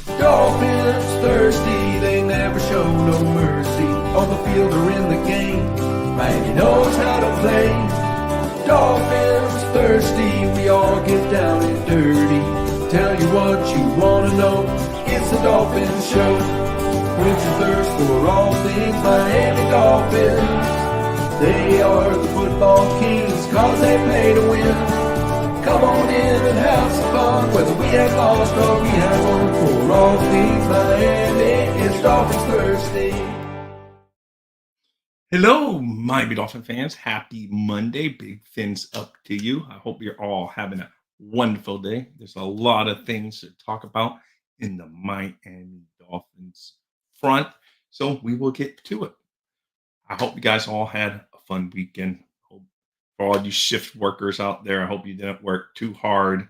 Dolphins thirsty, they never show no mercy. On the field or in the game, Miami knows how to play. Dolphins thirsty, we all get down and dirty. Tell you what you wanna know, it's the Dolphins Show. Quench your thirst for all things Miami Dolphins. They are the football kings, cause they play to win. Come on in and have some fun, whether we have lost or we have won. For all things Miami, it's Dolphins Thursday. Hello, Miami Dolphin fans. Happy Monday. Big fins up to you. I hope you're all having a wonderful day. There's a lot of things to talk about in the Miami Dolphins front, so we will get to it. I hope you guys all had a fun weekend. Hope for all you shift workers out there, I hope you didn't work too hard.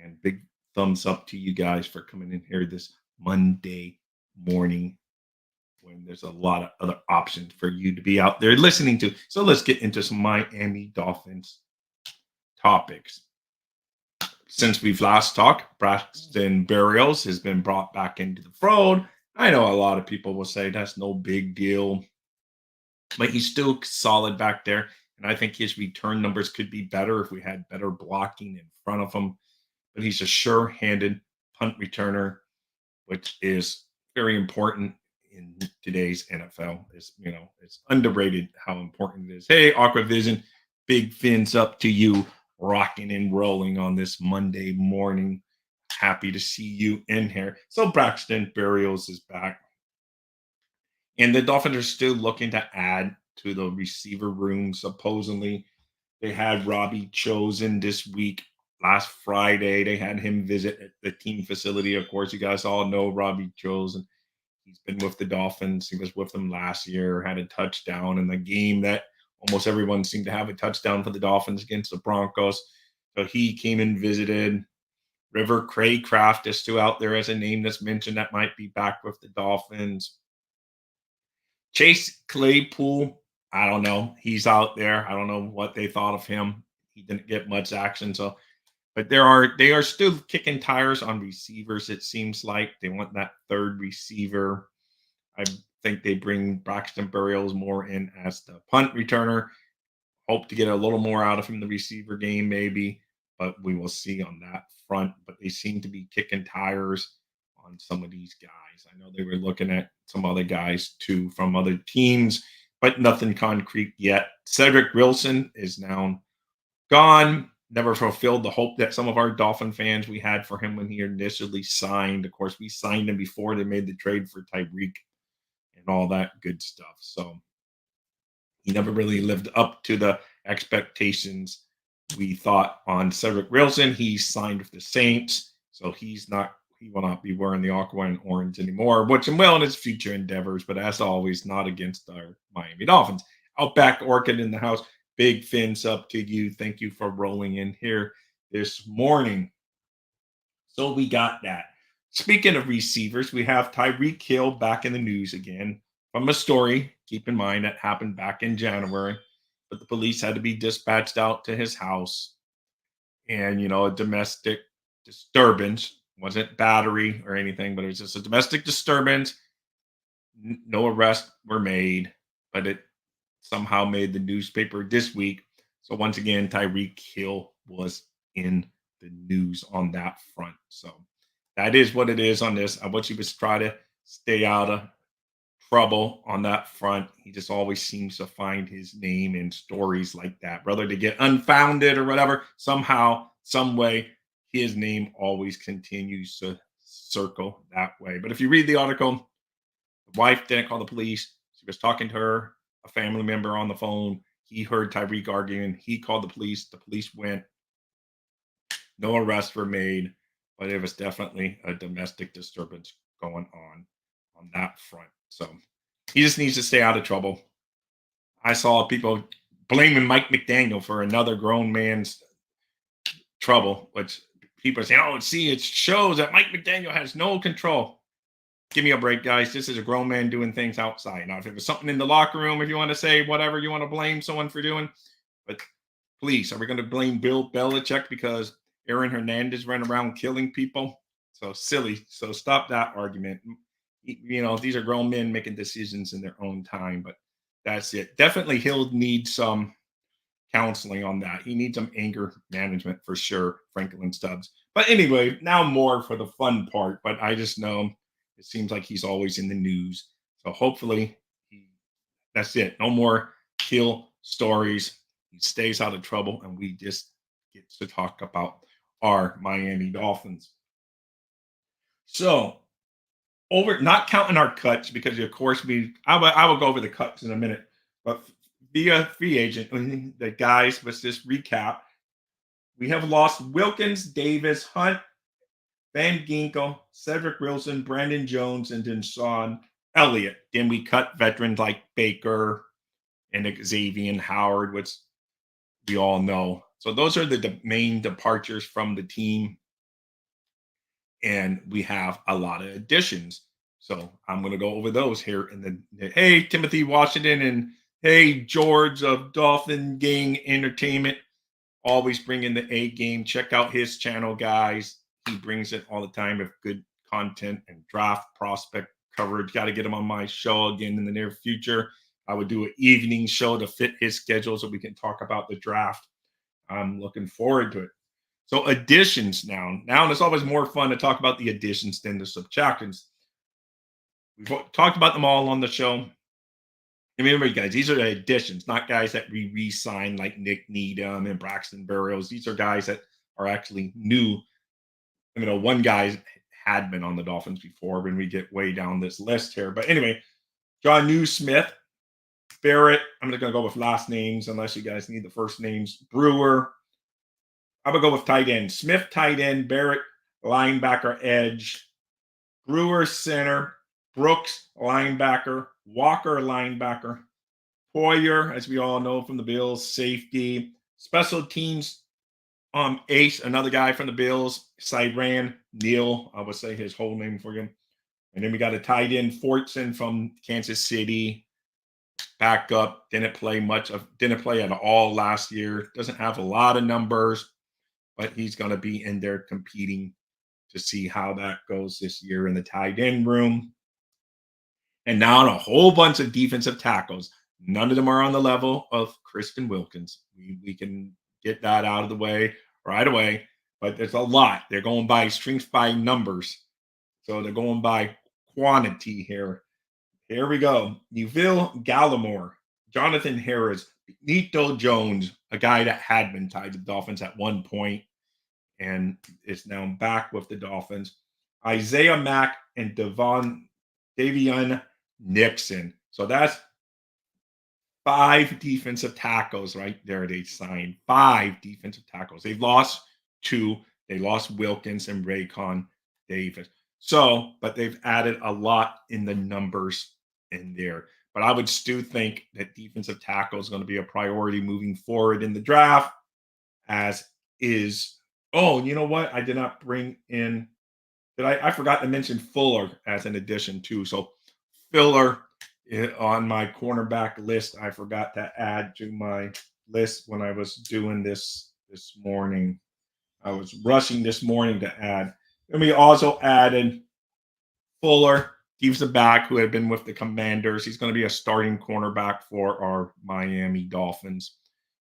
And big thumbs up to you guys for coming in here this Monday morning when there's a lot of other options for you to be out there listening to. So let's get into some Miami Dolphins topics. Since we've last talked, Braxton Berrios has been brought back into the fold. I know a lot of people will say that's no big deal, but he's still solid back there. And I think his return numbers could be better if we had better blocking in front of him. But he's a sure-handed punt returner, which is very important in today's NFL. It's underrated how important it is. Hey, Aqua Vision, big fins up to you, rocking and rolling on this Monday morning. Happy to see you in here. So Braxton Berrios is back. And the Dolphins are still looking to add to the receiver room. Supposedly, they had Robbie chosen this week. Last Friday, they had him visit the team facility. Of course, you guys all know Robbie Chosen. He's been with the Dolphins. He was with them last year, had a touchdown in the game that almost everyone seemed to have a touchdown for the Dolphins against the Broncos. So he came and visited. River Craycraft is still out there as a name that's mentioned that might be back with the Dolphins. Chase Claypool, I don't know. He's out there. I don't know what they thought of him. He didn't get much action. But they are still kicking tires on receivers. It seems like they want that third receiver. I think they bring Braxton Berrios more in as the punt returner. Hope to get a little more out of him in the receiver game, maybe, but we will see on that front. But they seem to be kicking tires on some of these guys. I know they were looking at some other guys too from other teams, but nothing concrete yet. Cedric Wilson is now gone. Never fulfilled the hope that some of our Dolphin fans we had for him when he initially signed. Of course, we signed him before they made the trade for Tyreek and all that good stuff. So he never really lived up to the expectations we thought on Cedric Wilson. He signed with the Saints, so he will not be wearing the aqua and orange anymore. Wish him well in his future endeavors, but as always, not against our Miami Dolphins. Outback Orchid in the house. Big fins up to you. Thank you for rolling in here this morning. So we got that. Speaking of receivers, we have Tyreek Hill back in the news again from a story. Keep in mind that happened back in January, but the police had to be dispatched out to his house. And, a domestic disturbance wasn't battery or anything, but it was just a domestic disturbance. No arrests were made, but it somehow made the newspaper this week. So once again, Tyreek Hill was in the news on that front. So that is what it is on this. I want you to try to stay out of trouble on that front. He just always seems to find his name in stories like that, whether to get unfounded or whatever. Somehow, some way, his name always continues to circle that way. But if you read the article, the wife didn't call the police. She was talking to a family member on the phone. He heard Tyreek arguing. He called the police. The police went. No arrests were made, but it was definitely a domestic disturbance going on that front. So he just needs to stay out of trouble. I saw people blaming Mike McDaniel for another grown man's trouble, which people say, oh, see, it shows that Mike McDaniel has no control. Give me a break, guys. This is a grown man doing things outside. Now, if it was something in the locker room, if you want to say whatever you want to blame someone for doing, but please, are we going to blame Bill Belichick because Aaron Hernandez ran around killing people? So silly. So stop that argument. These are grown men making decisions in their own time, but that's it. Definitely he'll need some counseling on that. He needs some anger management for sure, Franklin Stubbs. But anyway, now more for the fun part. But I just know it seems like he's always in the news. So hopefully that's it. No more kill stories. He stays out of trouble, and we just get to talk about our Miami Dolphins. So over, not counting our cuts because of course I will go over the cuts in a minute, but via free agent, the guys, let's just recap. We have lost Wilkins, Davis, Hunt, Van Ginkel, Cedric Wilson, Brandon Jones, and then Sean Elliott. Then we cut veterans like Baker and Xavier Howard, which we all know. So those are the main departures from the team. And we have a lot of additions. So I'm going to go over those here. And then, hey, Timothy Washington, and hey, George of Dolphin Gang Entertainment, always bringing the A game. Check out his channel, guys. He brings it all the time with good content and draft prospect coverage. Got to get him on my show again in the near future. I would do an evening show to fit his schedule so we can talk about the draft. I'm looking forward to it. So additions now. Now it's always more fun to talk about the additions than the subtractions. We've talked about them all on the show. And remember, guys, these are the additions, not guys that we re-signed like Nick Needham and Braxton Berrios. These are guys that are actually new. One guy had been on the Dolphins before when we get way down this list here. But anyway, John Smith, Barrett. I'm going to go with last names unless you guys need the first names. Brewer. I would go with tight end. Smith, tight end. Barrett, linebacker, edge. Brewer, center. Brooks, linebacker. Walker, linebacker. Poyer, as we all know from the Bills, safety. Special teams, Ace, another guy from the Bills. Cyran, Neal, I would say his whole name for you. And then we got a tight end, Fortson from Kansas City. Backup, didn't play at all last year. Doesn't have a lot of numbers, but he's going to be in there competing to see how that goes this year in the tight end room. And now a whole bunch of defensive tackles. None of them are on the level of Kristen Wilkins. We can get that out of the way right away, but there's a lot. They're going by strength by numbers. So they're going by quantity here. Here we go. Neville Gallimore, Jonathan Harris, Nito Jones, a guy that had been tied to the Dolphins at one point and is now back with the Dolphins. Isaiah Mack and Davion Nixon. So that's 5 defensive tackles right there. They signed 5 defensive tackles. They've lost 2. They lost Wilkins and Raycon Davis. So, but they've added a lot in the numbers in there. But I would still think that defensive tackle is going to be a priority moving forward in the draft, as is. Oh, you know what? I did not bring in. I forgot to mention Fuller as an addition too. So Fuller on my cornerback list, I forgot to add to my list when I was doing this morning. I was rushing this morning to add. And we also added Fuller, defensive back who had been with the Commanders. He's going to be a starting cornerback for our Miami Dolphins.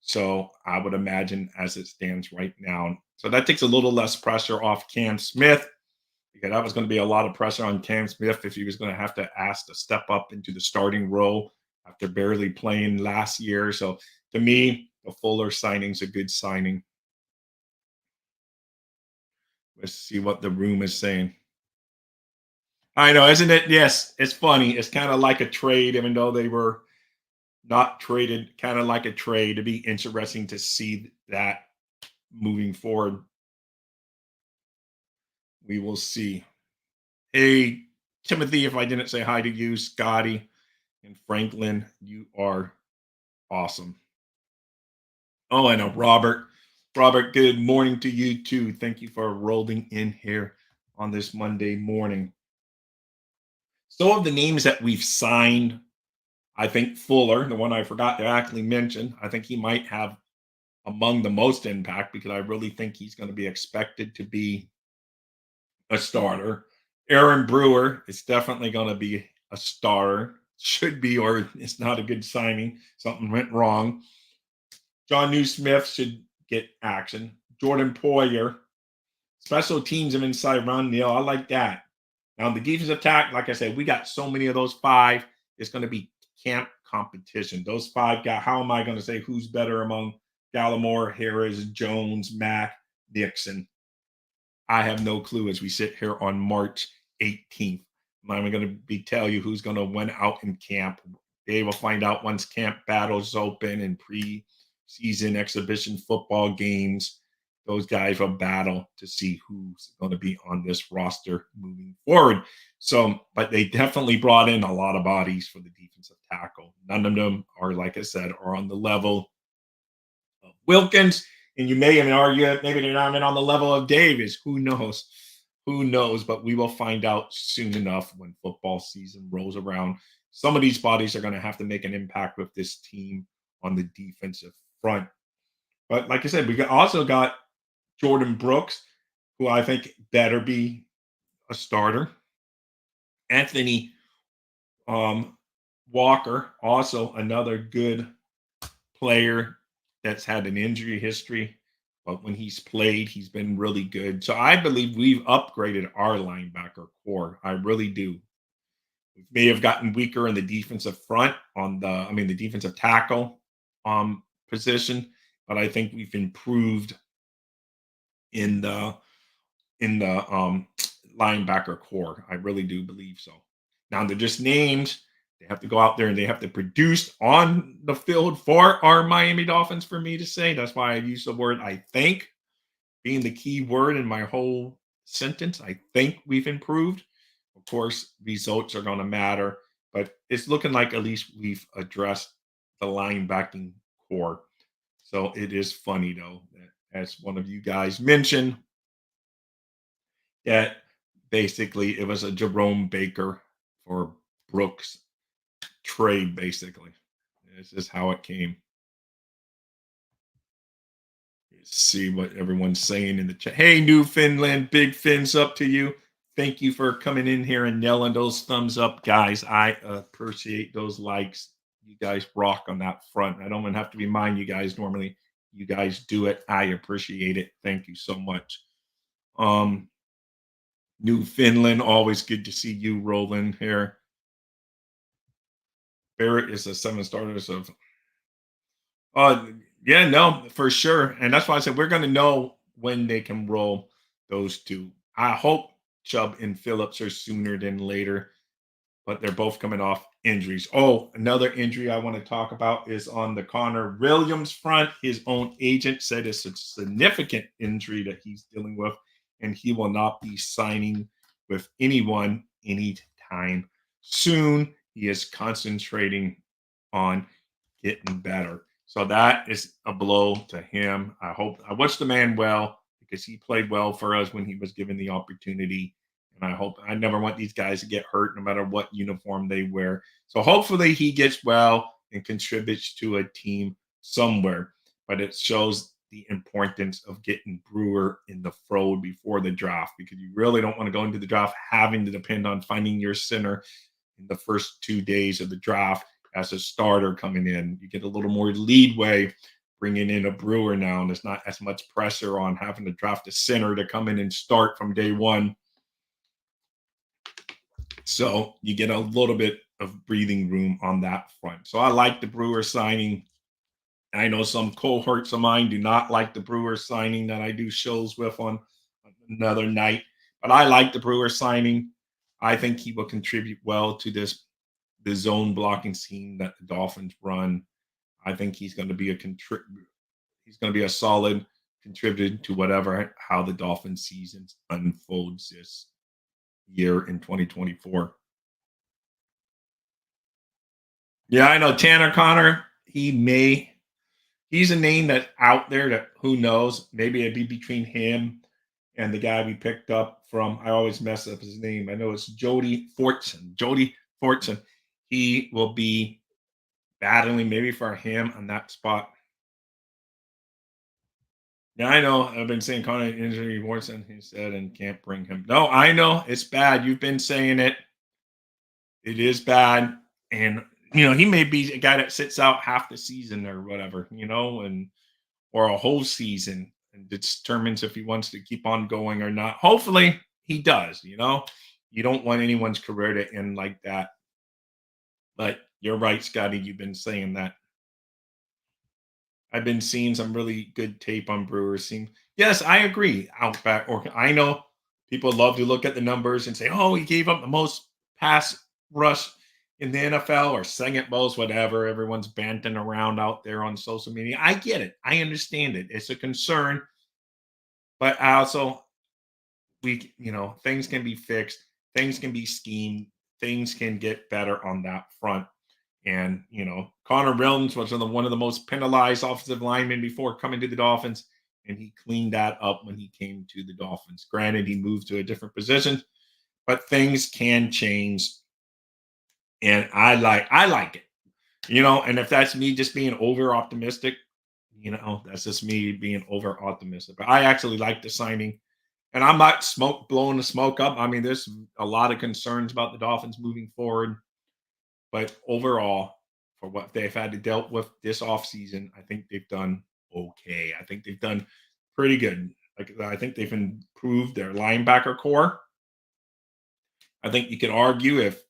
So I would imagine as it stands right now. So that takes a little less pressure off Cam Smith, because that was going to be a lot of pressure on Cam Smith if he was going to have to ask to step up into the starting role after barely playing last year. So to me, the Fuller signing's a good signing. Let's see what the room is saying. I know, isn't it? Yes, it's funny. It's kind of like a trade, even though they were not traded, kind of like a trade. It'd be interesting to see that moving forward. We will see. Hey, Timothy, if I didn't say hi to you, Scotty and Franklin, you are awesome. Oh, and Robert. Robert, good morning to you too. Thank you for rolling in here on this Monday morning. So of the names that we've signed, I think Fuller, the one I forgot to actually mention, I think he might have among the most impact, because I really think he's going to be expected to be a starter. Aaron Brewer is definitely going to be a starter. Should be, or it's not a good signing. Something went wrong. John Smith should get action. Jordan Poyer, special teams and inside run. I like that. Now, the defensive attack, like I said, we got so many of those five. It's going to be camp competition. Those five got, how am I going to say who's better among Gallimore, Harris, Jones, Mack, Nixon? I have no clue as we sit here on March 18th. I'm going to be tell you who's going to win out in camp. They will find out once camp battles open and pre-season exhibition football games. Those guys will battle to see who's going to be on this roster moving forward. So, but they definitely brought in a lot of bodies for the defensive tackle. None of them are, like I said, are on the level of Wilkins. And you may even argue maybe they're not even on the level of Davis. Who knows? Who knows? But we will find out soon enough when football season rolls around. Some of these bodies are going to have to make an impact with this team on the defensive front. But like I said, we also got Jordan Brooks, who I think better be a starter. Anthony Walker, also another good player that's had an injury history, but when he's played, he's been really good. So I believe we've upgraded our linebacker core. I really do. We may have gotten weaker in the defensive front the defensive tackle position, but I think we've improved in the linebacker core. I really do believe so. Now they're just names. They have to go out there and they have to produce on the field for our Miami Dolphins for me to say. That's why I use the word I think being the key word in my whole sentence. I think we've improved. Of course, results are going to matter, but it's looking like at least we've addressed the linebacking core. So it is funny though that as one of you guys mentioned, that basically it was a Jerome Baker for Brooks trade, basically. This is how it came. Let's see what everyone's saying in the chat. Hey, Newfoundland, big fins up to you. Thank you for coming in here and yelling those thumbs up, guys. I appreciate those likes. You guys rock on that front. I don't even have to remind you guys normally. You guys do it. I appreciate it. Thank you so much. Newfoundland, always good to see you rolling here. Barrett is a 7 starters of. Yeah, no, for sure, and that's why I said we're going to know when they can roll those two. I hope Chubb and Phillips are sooner than later, but they're both coming off injuries. Oh, another injury I want to talk about is on the Connor Williams front. His own agent said it's a significant injury that he's dealing with, and he will not be signing with anyone anytime soon. He is concentrating on getting better. So that is a blow to him. I wish the man well because he played well for us when he was given the opportunity. And I never want these guys to get hurt no matter what uniform they wear. So hopefully he gets well and contributes to a team somewhere. But it shows the importance of getting Brewer in the fold before the draft because you really don't want to go into the draft having to depend on finding your center in the first 2 days of the draft as a starter coming in. You get a little more leadway bringing in a Brewer now, and there's not as much pressure on having to draft a center to come in and start from day one. So you get a little bit of breathing room on that front. So I like the Brewer signing. I know some cohorts of mine do not like the Brewer signing that I do shows with on another night, but I like the Brewer signing. I think he will contribute well to the zone blocking scheme that the Dolphins run. I think he's going to be he's going to be a solid contributor to how the Dolphins season unfolds this year in 2024. Yeah, I know Tanner Connor. He's a name that's out there that who knows. Maybe it'd be between him and the guy we picked up from. I always mess up his name. I know it's Jody Fortson. Jody Fortson. He will be battling maybe for him on that spot. Yeah, I know. I've been saying Connor injury worse than he said and can't bring him. No, I know it's bad. You've been saying it. It is bad. And he may be a guy that sits out half the season or whatever, and or a whole season and determines if he wants to keep on going or not. Hopefully he does. You don't want anyone's career to end like that. But you're right, Scotty. You've been saying that. I've been seeing some really good tape on Brewers team. Yes, I agree. Outback, or I know people love to look at the numbers and say, "Oh, he gave up the most pass rush in the NFL or second most, whatever." Everyone's banting around out there on social media. I get it. I understand it. It's a concern, but I also things can be fixed, things can be schemed, things can get better on that front. And Connor Williams was one of the most penalized offensive linemen before coming to the Dolphins, and he cleaned that up when he came to the Dolphins. Granted, he moved to a different position, but things can change, and I like it. And if that's me just being over optimistic, that's just me being over optimistic. But I actually like the signing. And I'm not blowing the smoke up. I mean, there's a lot of concerns about the Dolphins moving forward. But overall, for what they've had to deal with this offseason, I think they've done okay. I think they've done pretty good. Like I think they've improved their linebacker core. I think you could argue if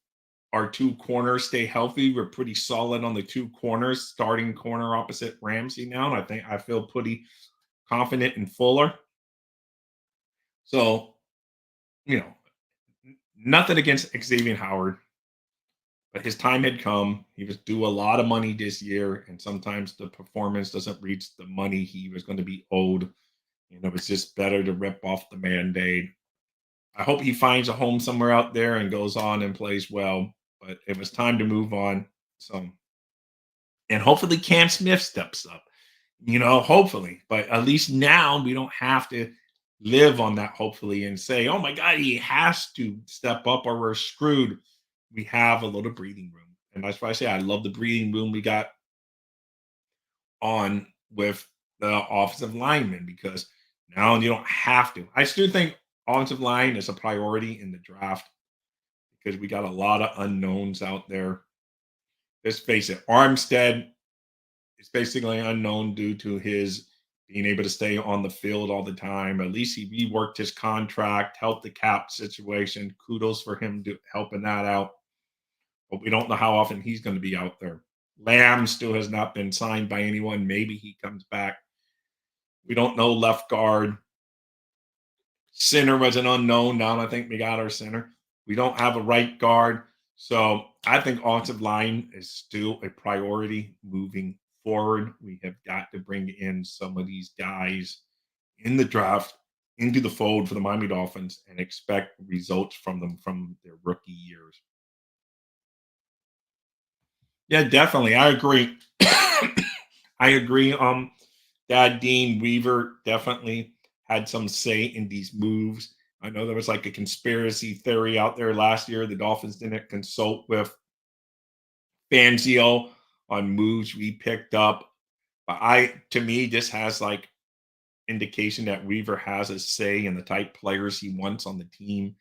our two corners stay healthy, we're pretty solid on the two corners, starting corner opposite Ramsey now. And I feel pretty confident in Fuller. So, you know, nothing against Xavier Howard, but his time had come. He was due a lot of money this year, and sometimes the performance doesn't reach the money he was going to be owed. It's just better to rip off the Band-Aid. I hope he finds a home somewhere out there and goes on and plays well, but it was time to move on. So, and hopefully Cam Smith steps up, hopefully. But at least now we don't have to live on that hopefully and say, oh my God, he has to step up or we're screwed. We have a little breathing room. And that's why I say I love the breathing room we got on with the offensive linemen because now you don't have to. I still think offensive line is a priority in the draft because we got a lot of unknowns out there. Let's face it, Armstead is basically unknown due to his being able to stay on the field all the time. At least he reworked his contract, helped the cap situation. Kudos for him helping that out. But we don't know how often he's going to be out there. Lamb still has not been signed by anyone. Maybe he comes back. We don't know left guard. Center was an unknown. Now I think we got our center. We don't have a right guard. So I think offensive line is still a priority moving forward. We have got to bring in some of these guys in the draft into the fold for the Miami Dolphins and expect results from them from their rookie years. Yeah, definitely. I agree. I agree. Dad Dean Weaver definitely had some say in these moves. I know there was like a conspiracy theory out there last year. The Dolphins didn't consult with Fangio on moves we picked up. But to me, this has like indication that Weaver has a say in the type players he wants on the team.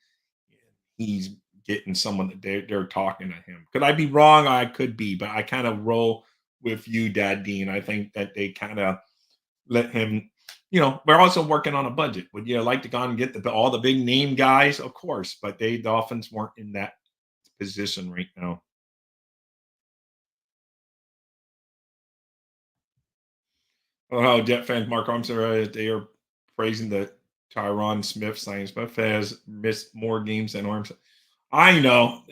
He's getting someone that they're talking to him. Could I be wrong? I could be, but I kind of roll with you, Dad Dean. I think that they kind of let him. We're also working on a budget. Would you like to go and get all the big name guys? Of course, but the Dolphins weren't in that position right now. Oh, Jet fans, Mark Armstrong, they are praising the Tyron Smith signing. Smith has missed more games than Armstrong. I know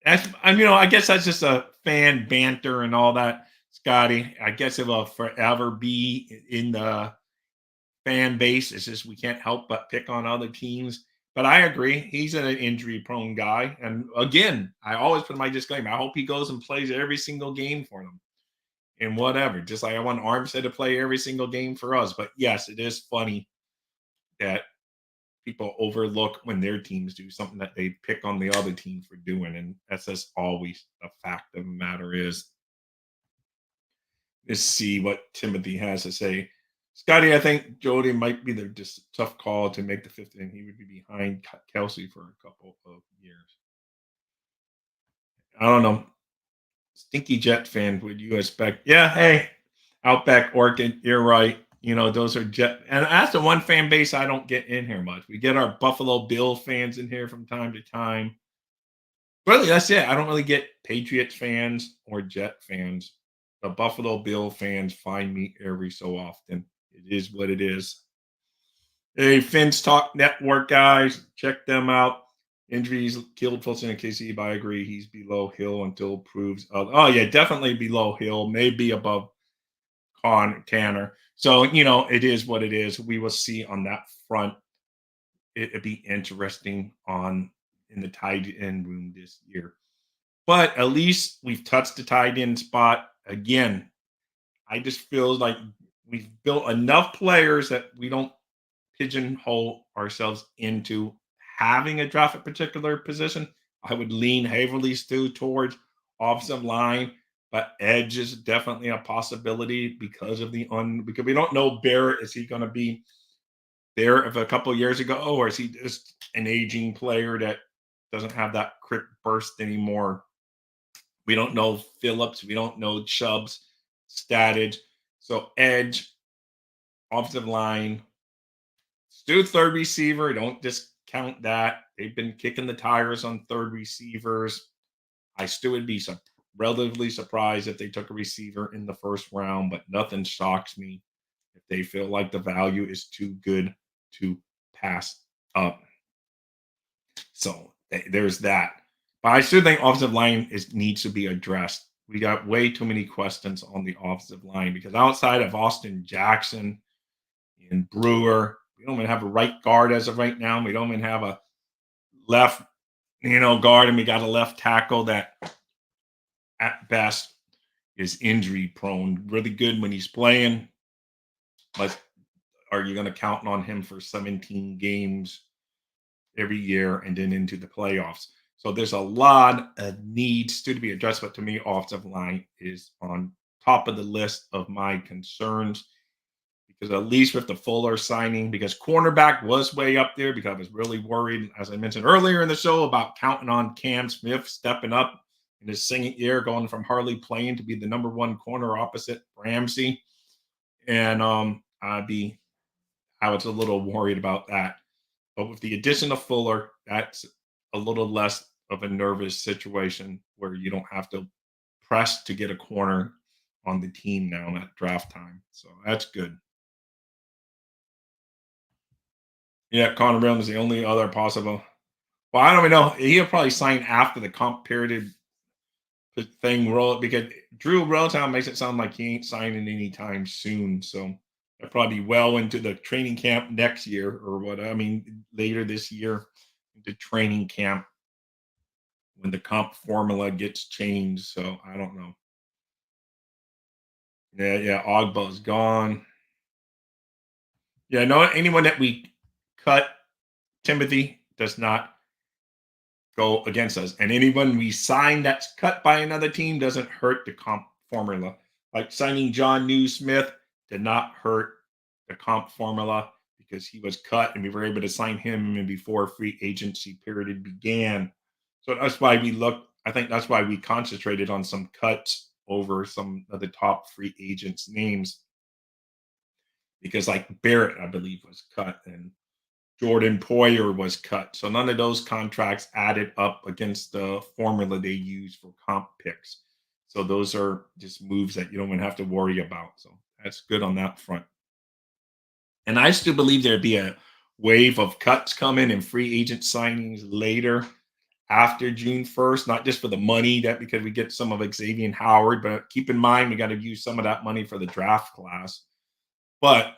I guess that's just a fan banter and all that, Scotty. I guess it will forever be in the fan base. It's just we can't help but pick on other teams. But I agree, he's an injury-prone guy. And again, I always put my disclaimer. I hope he goes and plays every single game for them and whatever. Just like I want Armstead to play every single game for us. But yes, it is funny that people overlook when their teams do something that they pick on the other team for doing. And that's just always the fact of the matter is. Let's see what Timothy has to say. Scotty, I think Jody might be the just tough call to make the fifth, and he would be behind Kelsey for a couple of years. I don't know. Stinky Jet fan, would you expect? Yeah, hey, Outback Orchid, you're right. Those are Jet, and that's the one fan base I don't get in here much. We get our Buffalo Bill fans in here from time to time. Really, that's it. I don't really get Patriots fans or Jet fans. The Buffalo Bill fans find me every so often. It is what it is. Hey, Fins Talk Network guys, check them out. Injuries killed Fulton and KC, but I agree he's below Hill until proves. Oh yeah, definitely below Hill, maybe above Tanner. So it is what it is. We will see on that front. It'd be interesting in the tight end room this year. But at least we've touched the tight end spot again. I just feel like we've built enough players that we don't pigeonhole ourselves into having a draft at particular position. I would lean heavily still towards offensive line, but edge is definitely a possibility because of because we don't know Barrett. Is he going to be there of a couple of years ago, or is he just an aging player that doesn't have that quick burst anymore? We don't know Phillips. We don't know Chubb's status. So edge, offensive line, still third receiver. Don't discount that. They've been kicking the tires on third receivers. I still would be relatively surprised if they took a receiver in the first round, but nothing shocks me if they feel like the value is too good to pass up. So there's that. But I still think offensive line needs to be addressed. We got way too many questions on the offensive line because outside of Austin Jackson and Brewer, we don't even have a right guard as of right now. We don't even have a left, guard, and we got a left tackle that at best is injury prone. Really good when he's playing, but are you going to count on him for 17 games every year and then into the playoffs? So there's a lot of needs to be addressed, but to me, offensive line is on top of the list of my concerns because at least with the Fuller signing, because cornerback was way up there because I was really worried, as I mentioned earlier in the show, about counting on Cam Smith stepping up in his second year, going from hardly playing to be the number one corner opposite Ramsey. And I was a little worried about that. But with the addition of Fuller, that's a little less of a nervous situation where you don't have to press to get a corner on the team now at draft time. So that's good. Yeah, Connor Brown is the only other possible. Well, I don't even know. He'll probably sign after the comp period thing roll because Drew Rolltown makes it sound like he ain't signing anytime soon. So they'll probably be well into the training camp next year or what. I mean, later this year into training camp when the comp formula gets changed. So I don't know. Yeah, Ogbah's gone. Yeah, no, anyone that we cut, Timothy does not go against us. And anyone we sign that's cut by another team doesn't hurt the comp formula. Like signing John Newsmith did not hurt the comp formula because he was cut and we were able to sign him before free agency period began. So that's why I think that's why we concentrated on some cuts over some of the top free agents' names. Because like Barrett, I believe, was cut and Jordan Poyer was cut. So none of those contracts added up against the formula they use for comp picks. So those are just moves that you don't even have to worry about. So that's good on that front. And I still believe there'd be a wave of cuts coming and free agent signings later after June 1st, not just for the money that because we get some of Xavier Howard, but keep in mind we got to use some of that money for the draft class. But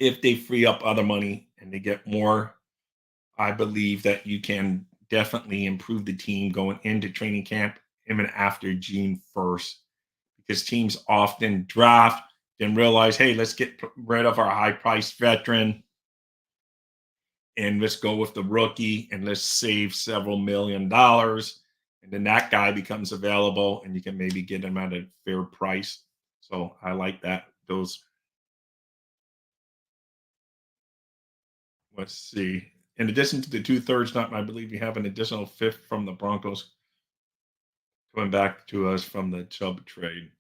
if they free up other money and they get more, I believe that you can definitely improve the team going into training camp even after June 1st because teams often draft and realize, hey, let's get rid of our high priced veteran and let's go with the rookie and let's save several $1,000,000. And then that guy becomes available and you can maybe get him at a fair price. So I like that. Those Let's see. In addition to the two-thirds, not, I believe we have an additional fifth from the Broncos coming back to us from the Chubb trade.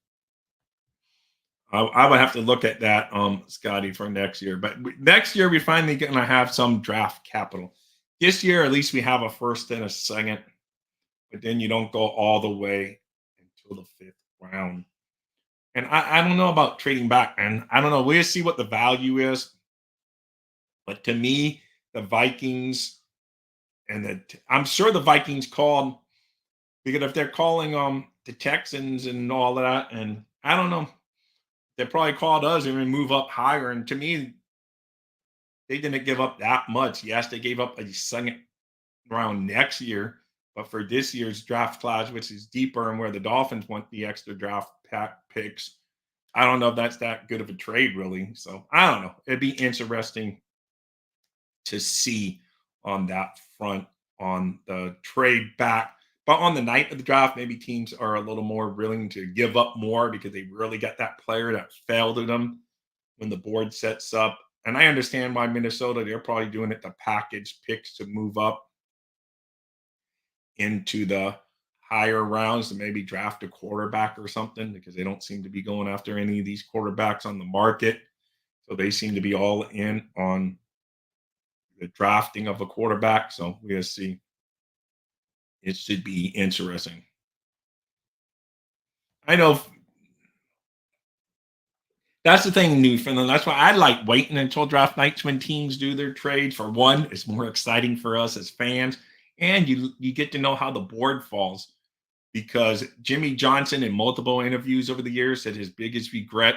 I would have to look at that, Scotty, for next year. But next year, we finally going to have some draft capital. This year, at least we have a first and a second, but then you don't go all the way until the fifth round. And I don't know about trading back, man. I don't know. We'll see what the value is. But to me, the Vikings and I'm sure the Vikings called, because if they're calling the Texans and all that, and I don't know, they probably called us and we move up higher. And to me, they didn't give up that much. Yes, they gave up a second round next year, but for this year's draft class, which is deeper and where the Dolphins want the extra draft picks, I don't know if that's that good of a trade, really. So I don't know. It'd be interesting to see on that front on the trade back. But on the night of the draft, maybe teams are a little more willing to give up more because they really got that player that fell to them when the board sets up. And I understand why Minnesota, they're probably doing it to package picks to move up into the higher rounds to maybe draft a quarterback or something, because they don't seem to be going after any of these quarterbacks on the market. So they seem to be all in on the drafting of a quarterback. So we'll see. It should be interesting. I know that's the thing, Newfoundland. That's why I like waiting until draft nights when teams do their trades. For one, it's more exciting for us as fans, and you get to know how the board falls. Because Jimmy Johnson, in multiple interviews over the years, said his biggest regret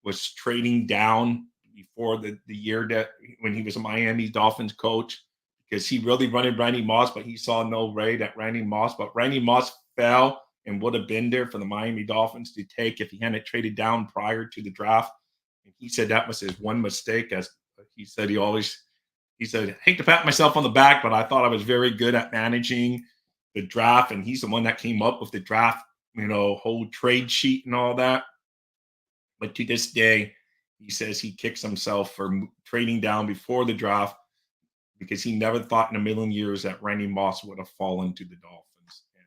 was trading down before the year that when he was a Miami Dolphins coach, because he really wanted Randy Moss, but he saw no way that Randy Moss. But Randy Moss fell and would have been there for the Miami Dolphins to take if he hadn't traded down prior to the draft. And he said that was his one mistake. As he said, he said, I hate to pat myself on the back, but I thought I was very good at managing the draft. And he's the one that came up with the draft, whole trade sheet and all that. But to this day, he says he kicks himself for trading down before the draft because he never thought in a million years that Randy Moss would have fallen to the Dolphins. And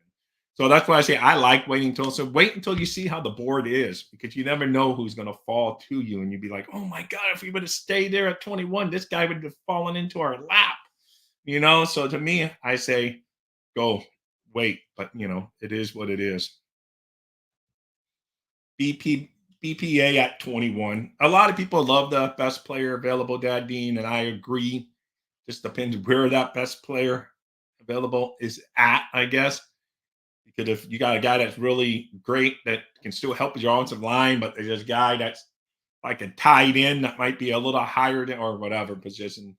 so that's why I say I like waiting wait until you see how the board is, because you never know who's going to fall to you. And you'd be like, oh my God, if we would have stayed there at 21, this guy would have fallen into our lap. So to me, I say go wait, but it is what it is. BPA at 21. A lot of people love the best player available, Dad Dean, and I agree. Just depends where that best player available is at, I guess. Because if you got a guy that's really great that can still help with your offensive line, but there's a guy that's like a tight end that might be a little higher than or whatever position,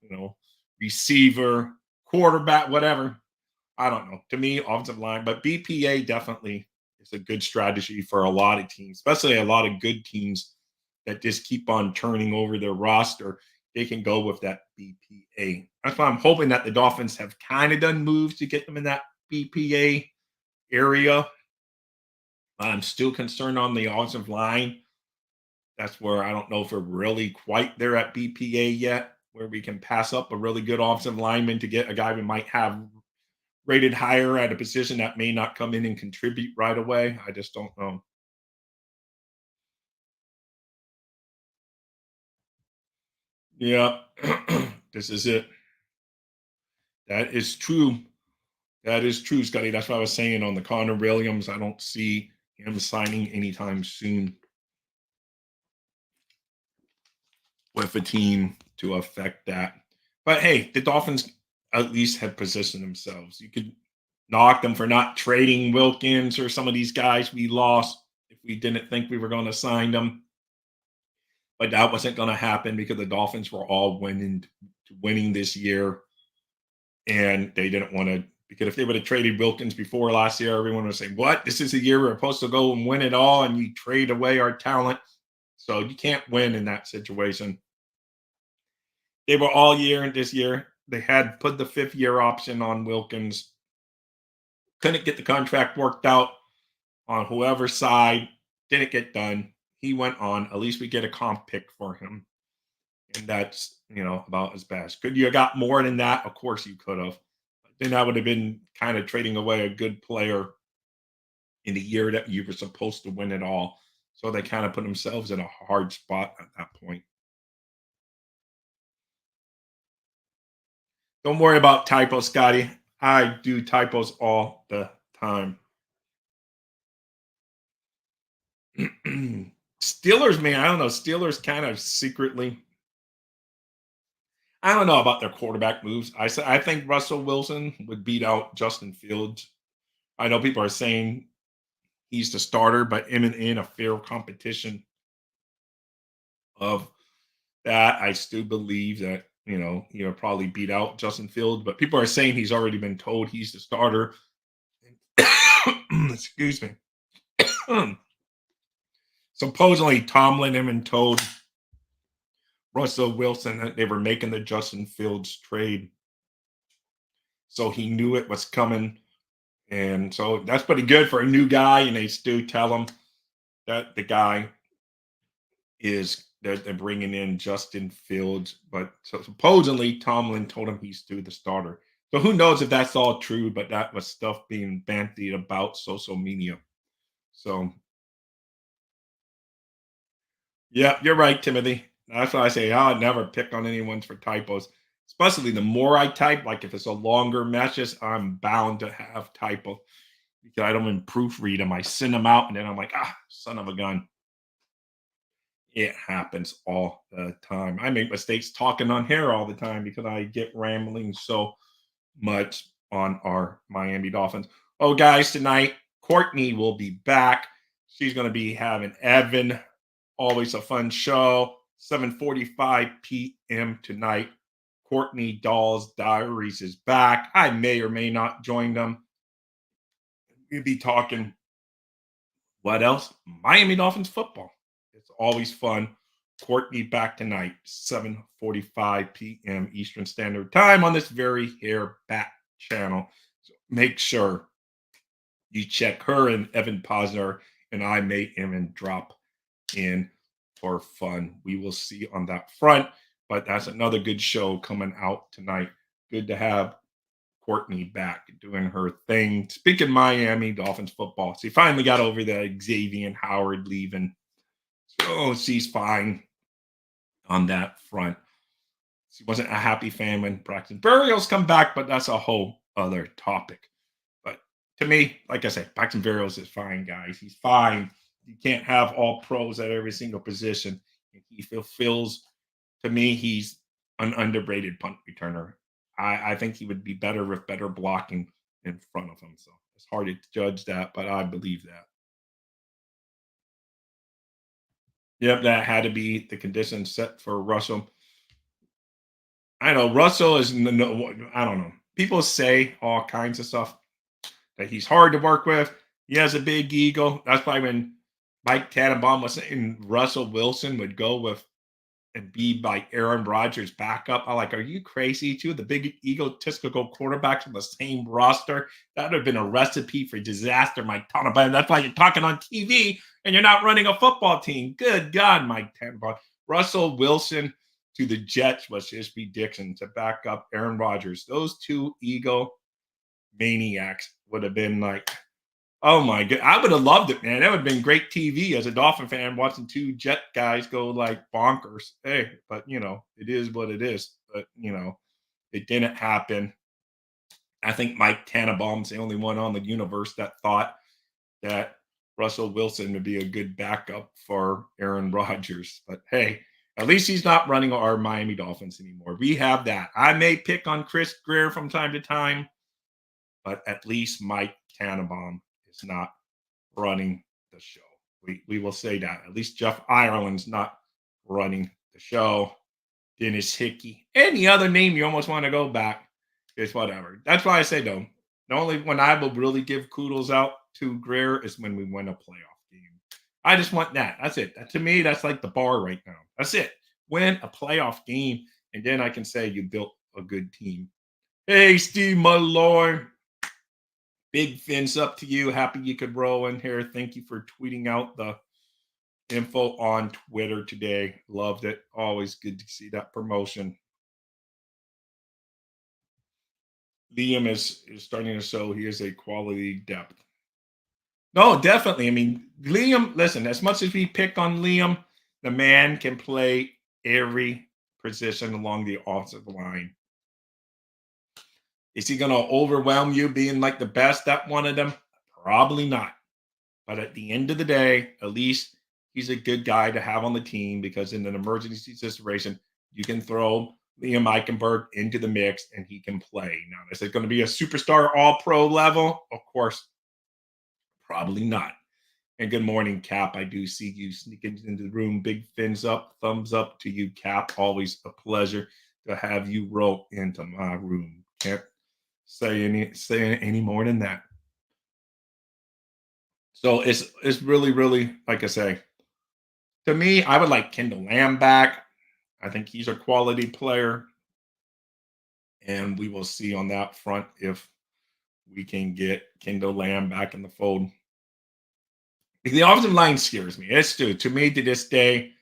receiver, quarterback, whatever. I don't know. To me, offensive line, but BPA definitely is a good strategy for a lot of teams, especially a lot of good teams that just keep on turning over their roster. They can go with that BPA. That's why I'm hoping that the Dolphins have kind of done moves to get them in that BPA area. I'm still concerned on the offensive line. That's where I don't know if we're really quite there at BPA yet, where we can pass up a really good offensive lineman to get a guy we might have rated higher at a position that may not come in and contribute right away. I just don't know. Yeah, this is it. That is true. That is true, Scotty. That's what I was saying on the Connor Williams. I don't see him signing anytime soon with a team to affect that. But hey, the Dolphins at least have positioned themselves. You could knock them for not trading Wilkins or some of these guys we lost if we didn't think we were going to sign them. But that wasn't going to happen because the Dolphins were all winning this year, and they didn't want to. Because if they would have traded Wilkins before last year, everyone would say, "What? This is the year we're supposed to go and win it all, and you trade away our talent." So you can't win in that situation. They were all year this year. They had put the 5th-year option on Wilkins. Couldn't get the contract worked out on whoever's side. Didn't get done. He went on. At least we get a comp pick for him. And that's, about as bad. Could you have got more than that? Of course you could have. Then that would have been kind of trading away a good player in the year that you were supposed to win it all. So they kind of put themselves in a hard spot at that point. Don't worry about typos, Scotty. I do typos all the time. Steelers, man, I don't know. Steelers kind of secretly, I don't know about their quarterback moves. I think Russell Wilson would beat out Justin Fields. I know people are saying he's the starter, but in a fair competition of that, I still believe that he'll probably beat out Justin Fields. But people are saying he's already been told he's the starter. Excuse me. Supposedly, Tomlin even told Russell Wilson that they were making the Justin Fields trade, so he knew it was coming. And so that's pretty good for a new guy. And they still tell him that the guy is that they're bringing in Justin Fields. But so supposedly Tomlin told him he's still the starter. So who knows if that's all true, but that was stuff being bandied about social media. So yeah, you're right, Timothy. That's why I say I'd never pick on anyone for typos. Especially the more I type, like if it's a longer message, I'm bound to have typo because I don't even proofread them. I send them out and then I'm like, son of a gun. It happens all the time. I make mistakes talking on here all the time because I get rambling so much on our Miami Dolphins. Oh, guys, tonight, Courtney will be back. She's going to be having Evan. Always a fun show. 7:45 p.m. tonight. Courtney Doll's Diaries is back. I may or may not join them. We'll be talking what else? Miami Dolphins football. It's always fun. Courtney back tonight, 7:45 p.m. Eastern Standard Time on this very hair back channel. So make sure you check her and Evan Posner, and I may even drop in for fun. We will see on that front, but that's another good show coming out tonight. Good to have Courtney back doing her thing. Speaking Miami Dolphins football, she finally got over the Xavier Howard leaving. So she's fine on that front. She wasn't a happy fan when Braxton Berrios come back, but that's a whole other topic. But to me, like I said, Braxton Berrios is fine, guys. He's fine. You can't have all pros at every single position. He fulfills, to me, he's an underrated punt returner. I think he would be better with better blocking in front of him. So it's hard to judge that, but I believe that. Yep, that had to be the condition set for Russell. I know Russell is no, I don't know. People say all kinds of stuff that he's hard to work with. He has a big ego. That's why when Mike Tannenbaum was saying Russell Wilson would go with and be like Aaron Rodgers' backup. I'm like, are you crazy? Two of the big egotistical quarterbacks on the same roster. That would have been a recipe for disaster, Mike Tannenbaum. That's why you're talking on TV and you're not running a football team. Good God, Mike Tannenbaum. Russell Wilson to the Jets was his prediction to back up Aaron Rodgers. Those two ego maniacs would have been like, oh my god, I would have loved it, man. That would have been great TV as a Dolphin fan watching two Jet guys go like bonkers. Hey, but it is what it is. But it didn't happen. I think Mike Tannenbaum's the only one on the universe that thought that Russell Wilson would be a good backup for Aaron Rodgers. But hey, at least he's not running our Miami Dolphins anymore. We have that. I may pick on Chris Greer from time to time, but at least Mike Tannenbaum is not running the show. We will say that. At least Jeff Ireland's not running the show. Dennis Hickey. Any other name you almost want to go back is whatever. That's why I say, though, the only when I will really give kudos out to Greer is when we win a playoff game. I just want that. That's it. To me, that's like the bar right now. That's it. Win a playoff game, and then I can say you built a good team. Hey, Steve Malloy. Big fins up to you. Happy you could roll in here. Thank you for tweeting out the info on Twitter today. Loved it. Always good to see that promotion. Liam is starting to show he is a quality depth. No, definitely. I mean, Liam, listen, as much as we pick on Liam, the man can play every position along the offensive line. Is he going to overwhelm you being like the best at one of them? Probably not. But at the end of the day, at least he's a good guy to have on the team because in an emergency situation, you can throw Liam Eichenberg into the mix and he can play. Now, is it going to be a superstar all pro level? Of course, probably not. And good morning, Cap. I do see you sneaking into the room. Big fins up, thumbs up to you, Cap. Always a pleasure to have you roll into my room. Can't say any more than that. So it's really like I say. To me, I would like Kendall Lamb back. I think he's a quality player, and we will see on that front if we can get Kendall Lamb back in the fold. The offensive line scares me. It's true. To me, to this day,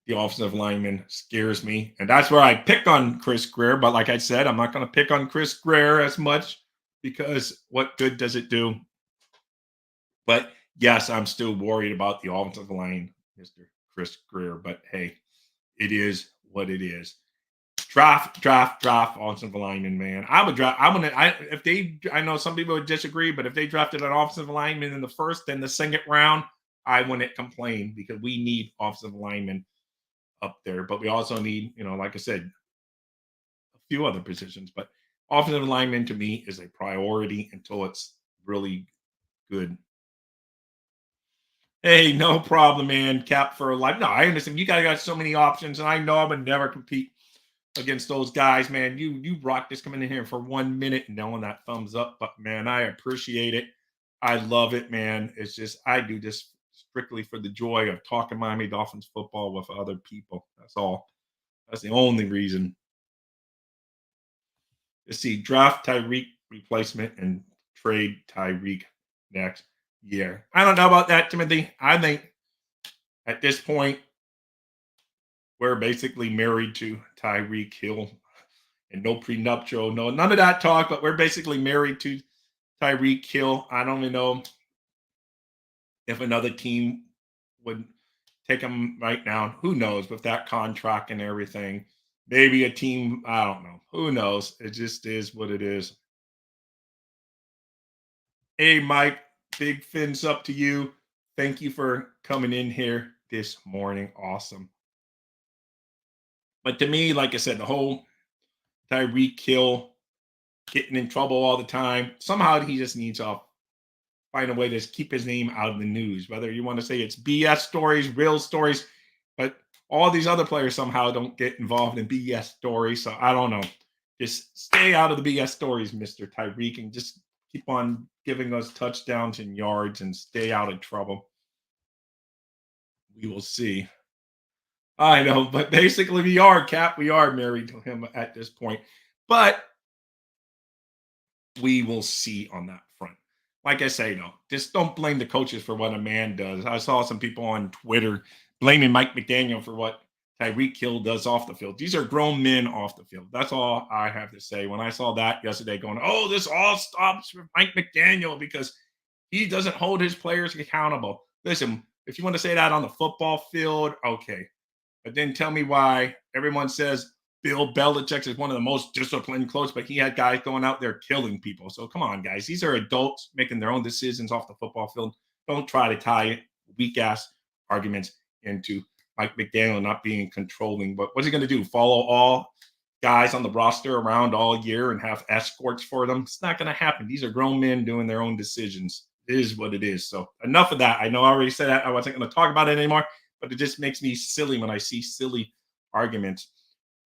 the offensive lineman scares me. And that's where I picked on Chris Greer. But like I said, I'm not going to pick on Chris Greer as much because what good does it do? But yes, I'm still worried about the offensive line, Mr. Chris Greer. But hey, it is what it is. Draft offensive lineman, man. I would draft. If they. I know some people would disagree, but if they drafted an offensive lineman in the first and the second round, I wouldn't complain because we need offensive linemen up there. But we also need, like I said, a few other positions. But offensive lineman to me is a priority until it's really good. Hey, no problem, man. Cap for life. No, I understand. You guys got so many options, and I know I would never compete against those guys, man. You rock this coming in here for 1 minute and knowing that thumbs up. But man, I appreciate it. I love it, man. It's just I do this strictly for the joy of talking Miami Dolphins football with other people. That's all. That's the only reason. Let's see, draft Tyreek replacement and trade Tyreek next year. I don't know about that, Timothy. I think at this point, we're basically married to Tyreek Hill and no prenuptial, none of that talk, but we're basically married to Tyreek Hill. I don't even know if another team would take him right now. Who knows with that contract and everything? Maybe a team, I don't know. Who knows? It just is what it is. Hey, Mike, big fins up to you. Thank you for coming in here this morning. Awesome. But to me, like I said, the whole Tyreek Hill getting in trouble all the time, somehow he just needs to find a way to keep his name out of the news. Whether you want to say it's BS stories, real stories, but all these other players somehow don't get involved in BS stories. So I don't know. Just stay out of the BS stories, Mr. Tyreek, and just keep on giving us touchdowns and yards and stay out of trouble. We will see. I know, but basically we are, Cap. We are married to him at this point. But we will see on that front. Like I say, just don't blame the coaches for what a man does. I saw some people on Twitter blaming Mike McDaniel for what Tyreek Hill does off the field. These are grown men off the field. That's all I have to say. When I saw that yesterday going, oh, this all stops with Mike McDaniel because he doesn't hold his players accountable. Listen, if you want to say that on the football field, okay. But then tell me why everyone says Bill Belichick is one of the most disciplined coaches, but he had guys going out there killing people. So come on, guys. These are adults making their own decisions off the football field. Don't try to tie weak-ass arguments into Mike McDaniel not being controlling. But what's he going to do? Follow all guys on the roster around all year and have escorts for them? It's not going to happen. These are grown men doing their own decisions. It is what it is. So enough of that. I know I already said that. I wasn't going to talk about it anymore, but it just makes me silly when I see silly arguments.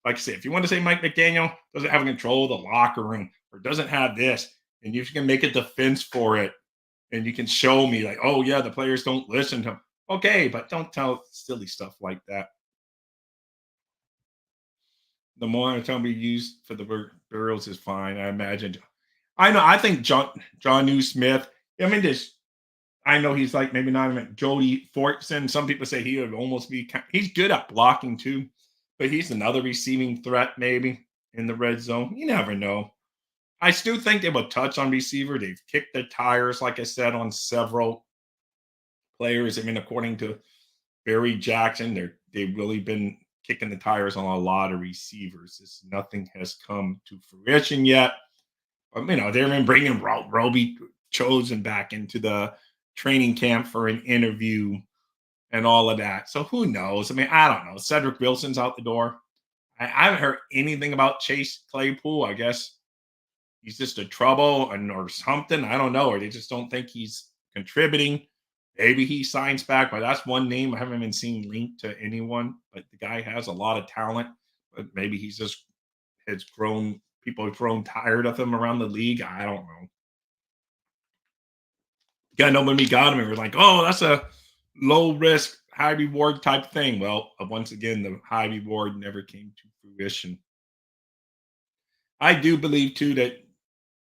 Like I say, if you want to say Mike McDaniel doesn't have control of the locker room or doesn't have this, and you can make a defense for it, and you can show me like, oh yeah, the players don't listen to him. Okay, but don't tell silly stuff like that. The more time we use for the burials is fine. I imagine. I know. I think John New Smith. I mean, I know he's like maybe not even Jody Fortson. Some people say he would almost be. He's good at blocking too, but he's another receiving threat maybe in the red zone. You never know. I still think they will touch on receiver. They've kicked their tires, like I said, on several players. I mean, according to Barry Jackson, they've really been kicking the tires on a lot of receivers. Nothing has come to fruition yet. They've been bringing Roby Chosen back into the training camp for an interview and all of that. So who knows? I mean, I don't know. Cedric Wilson's out the door. I haven't heard anything about Chase Claypool. I guess he's just a trouble or something. I don't know. Or they just don't think he's contributing. Maybe he signs back, but that's one name I haven't even seen linked to anyone. But the guy has a lot of talent. But maybe he's just has grown. People have grown tired of him around the league. I don't know. Yeah, no, when we got him, it was like, oh, that's a low risk, high reward type thing. Well, once again, the high reward never came to fruition. I do believe too that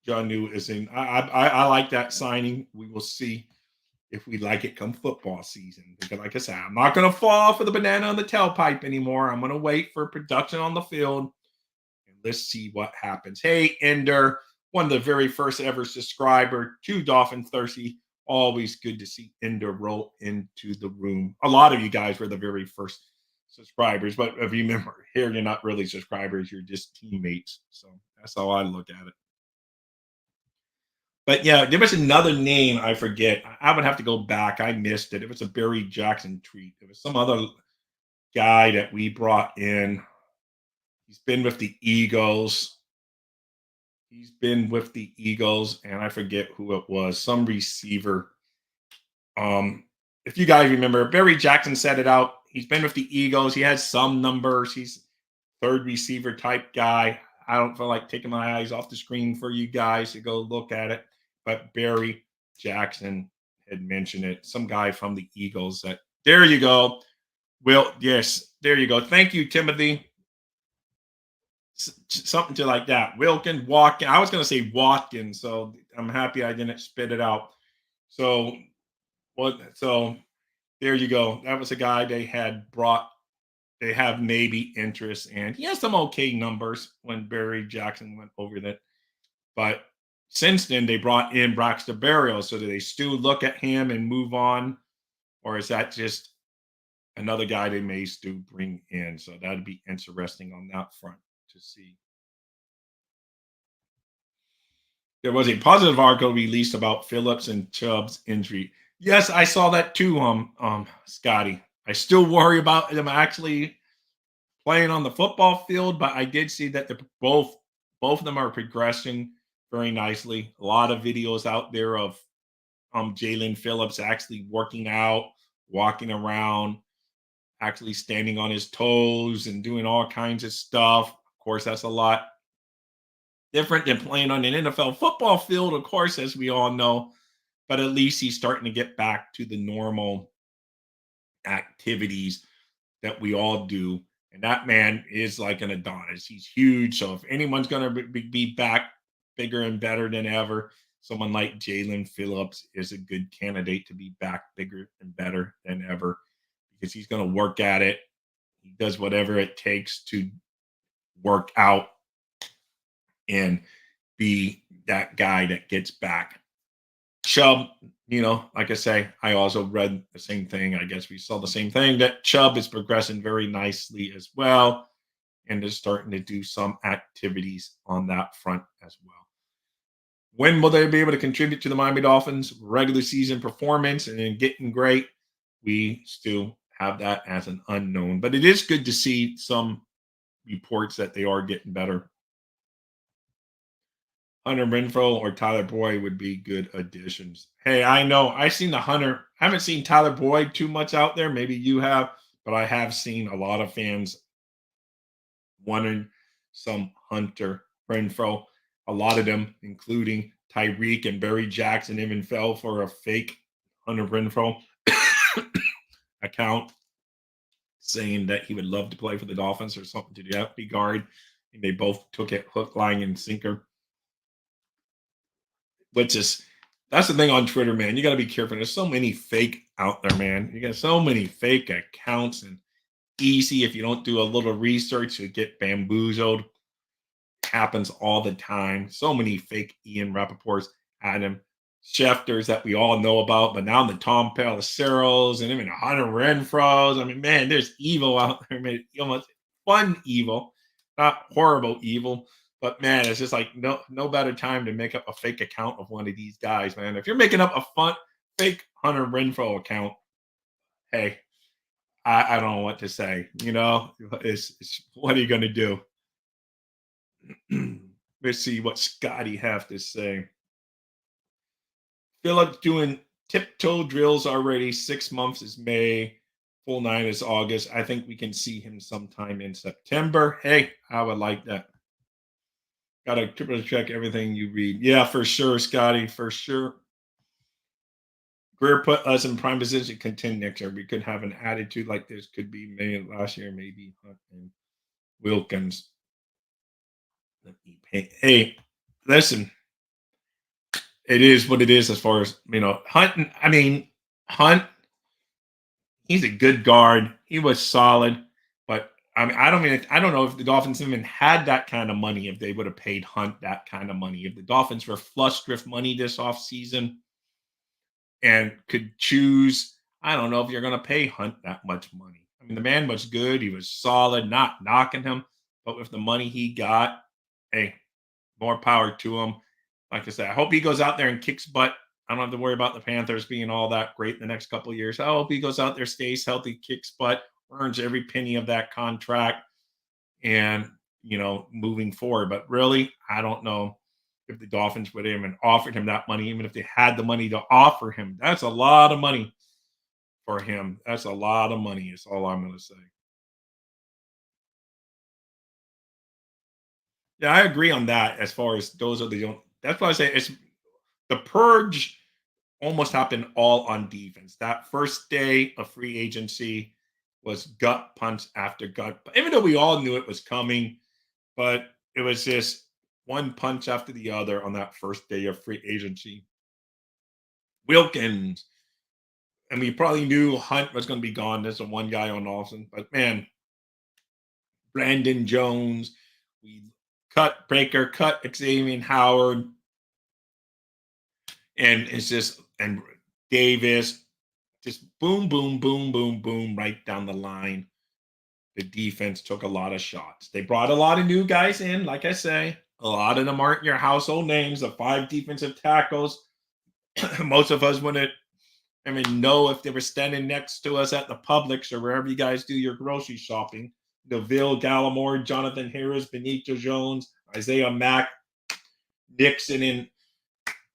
John New is in. I like that signing. We will see if we like it come football season. Because, like I said, I'm not going to fall for the banana on the tailpipe anymore. I'm going to wait for production on the field, and let's see what happens. Hey, Ender, one of the very first ever subscriber to Dolphin Thirsty. Always good to see Ender roll into the room. A lot of you guys were the very first subscribers, but if you remember, here you're not really subscribers, you're just teammates. So that's how I look at it. But yeah, there was another name I forget. I would have to go back. I missed it. It was a Barry Jackson tweet. It was some other guy that we brought in. He's been with the Eagles. And I forget who it was. Some receiver. If you guys remember, Barry Jackson set it out. He's been with the Eagles. He has some numbers. He's third receiver type guy. I don't feel like taking my eyes off the screen for you guys to go look at it. But Barry Jackson had mentioned it. Some guy from the Eagles. There you go. Yes, there you go. Thank you, Timothy. Something to like that. Wilkin, Watkins. I was going to say Watkins, so I'm happy I didn't spit it out. So there you go. That was a guy they had brought. They have maybe interest, and he has some okay numbers when Barry Jackson went over that. But since then, they brought in Braxton Berrios. So do they still look at him and move on? Or is that just another guy they may still bring in? So that'd be interesting on that front to see. There was a positive article released about Phillips and Chubb's injury. Yes, I saw that too, Scotty. I still worry about them actually playing on the football field, but I did see that both of them are progressing very nicely. A lot of videos out there of Jalen Phillips actually working out, walking around, actually standing on his toes and doing all kinds of stuff. Of course, that's a lot different than playing on an NFL football field, of course, as we all know. But at least he's starting to get back to the normal activities that we all do. And that man is like an Adonis. He's huge. So if anyone's going to be back bigger and better than ever, someone like Jalen Phillips is a good candidate to be back bigger and better than ever because he's going to work at it. He does whatever it takes to work out and be that guy that gets back. Chubb, like I say, I also read the same thing. I guess we saw the same thing, that Chubb is progressing very nicely as well and is starting to do some activities on that front as well. When will they be able to contribute to the Miami Dolphins' regular season performance and then getting great? We still have that as an unknown, but it is good to see some reports that they are getting better. Hunter Renfrow or Tyler Boyd would be good additions. Hey, I know I've seen the Hunter. I haven't seen Tyler Boyd too much out there. Maybe you have, but I have seen a lot of fans wanting some Hunter Renfrow. A lot of them, including Tyreek and Barry Jackson, even fell for a fake Hunter Renfrow account saying that he would love to play for the Dolphins or something to do that regard. And they both took it hook, line, and sinker. Which is That's the thing on Twitter, man. You got to be careful. There's so many fake out there, man. You got so many fake accounts, and easy if you don't do a little research, you get bamboozled. Happens all the time. So many fake Ian Rappaports, Adam Schefters that we all know about, but now the Tom Peliceros and even Hunter Renfro's. I mean, man, there's evil out there, man. Almost fun evil, not horrible evil. But man, it's just like no better time to make up a fake account of one of these guys, man. If you're making up a fun fake Hunter Renfro account, hey, I don't know what to say. What are you gonna do? Let's see what Scotty have to say. Philip doing tiptoe drills already. 6 months is May. Full 9 is August. I think we can see him sometime in September. Hey, I would like that. Gotta triple check everything you read. Yeah, for sure, Scotty, for sure. Greer put us in prime position to contend next year. We could have an attitude like this. Could be May last year, maybe Hunt and Wilkins. Hey, listen, it is what it is as far as Hunt. I mean, Hunt. He's a good guard. He was solid, but I mean, I don't know if the Dolphins even had that kind of money if they would have paid Hunt that kind of money. If the Dolphins were flushed with money this offseason and could choose, I don't know if you're going to pay Hunt that much money. I mean, the man was good. He was solid, not knocking him, but with the money he got, hey, more power to him. Like I said, I hope he goes out there and kicks butt. I don't have to worry about the Panthers being all that great in the next couple of years. I hope he goes out there, stays healthy, kicks butt, earns every penny of that contract, and moving forward. But really, I don't know if the Dolphins would even offered him that money, even if they had the money to offer him. That's a lot of money for him. That's a lot of money. Is all I'm going to say. Yeah, I agree on that. As far as those are the, that's why I say it's the purge almost happened all on defense. That first day of free agency was gut punch after gut. Even though we all knew it was coming, but it was just one punch after the other on that first day of free agency. Wilkins, and we probably knew Hunt was going to be gone. There's a one guy on Austin, but man, Brandon Jones, we cut Breaker, cut Xavier Howard, and it's just and Davis, just boom, boom, boom, boom, boom, right down the line. The defense took a lot of shots. They brought a lot of new guys in, like I say. A lot of them aren't your household names. The 5 defensive tackles, most of us wouldn't know if they were standing next to us at the Publix or wherever you guys do your grocery shopping. Deville Gallimore, Jonathan Harris, Benito Jones, Isaiah Mack, Nixon, and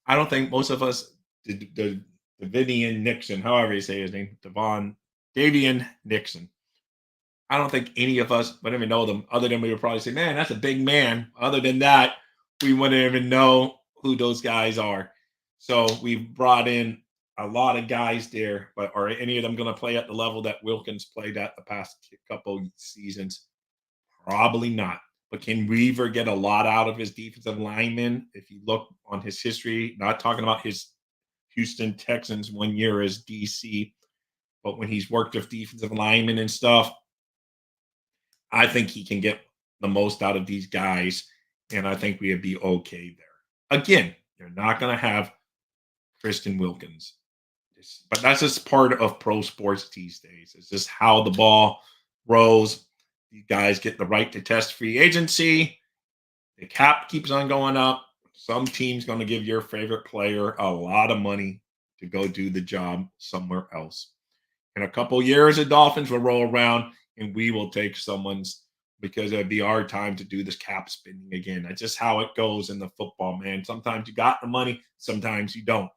I don't think most of us, Davidian Nixon, however you say his name, Davian Nixon. I don't think any of us would even know them, other than we would probably say, man, that's a big man. Other than that, we wouldn't even know who those guys are. So we've brought in a lot of guys there, but are any of them going to play at the level that Wilkins played at the past couple seasons? Probably not. But can Weaver get a lot out of his defensive lineman? If you look on his history, not talking about his Houston Texans 1 year as DC, but when he's worked with defensive linemen and stuff, I think he can get the most out of these guys, and I think we would be okay there. Again, you're not going to have Kristen Wilkins, but that's just part of pro sports these days. It's just how the ball rolls. You guys get the right to test free agency. The cap keeps on going up. Some team's going to give your favorite player a lot of money to go do the job somewhere else. In a couple years, the Dolphins will roll around and we will take someone's, because it'd be our time to do this cap spending again. That's just how it goes in the football, man. Sometimes you got the money, sometimes you don't.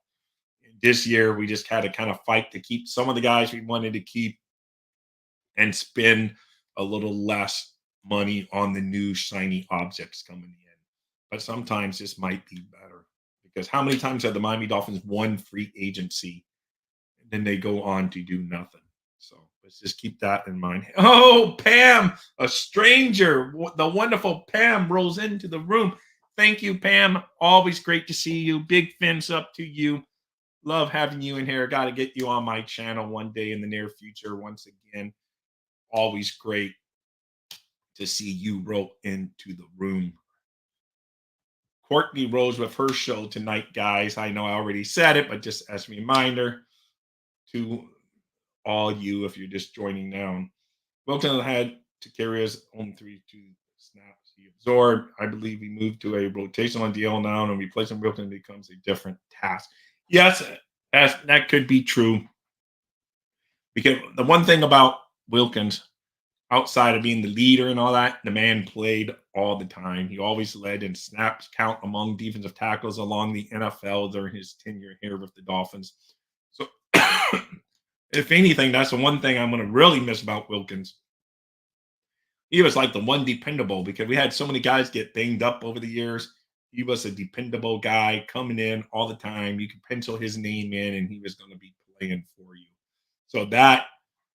This year, we just had to kind of fight to keep some of the guys we wanted to keep and spend a little less money on the new shiny objects coming in. But sometimes this might be better, because how many times have the Miami Dolphins won free agency and then they go on to do nothing? So let's just keep that in mind. Oh, Pam, a stranger, the wonderful Pam rolls into the room. Thank you, Pam. Always great to see you. Big fins up to you. Love having you in here. Got to get you on my channel one day in the near future. Once again, always great to see you roll into the room. Courtney Rose with her show tonight, guys. I know I already said it, but just as a reminder to all you, if you're just joining now, Wilton had to carry his own 3-2 snaps. He absorbed. I believe he moved to a rotational DL now, and replacing Wilton becomes a different task. Yes, that could be true. Because the one thing about Wilkins, outside of being the leader and all that, the man played all the time. He always led in snaps count among defensive tackles along the NFL during his tenure here with the Dolphins. So, if anything, that's the one thing I'm going to really miss about Wilkins. He was like the one dependable because we had so many guys get banged up over the years. He was a dependable guy coming in all the time. You could pencil his name in, and he was going to be playing for you. So that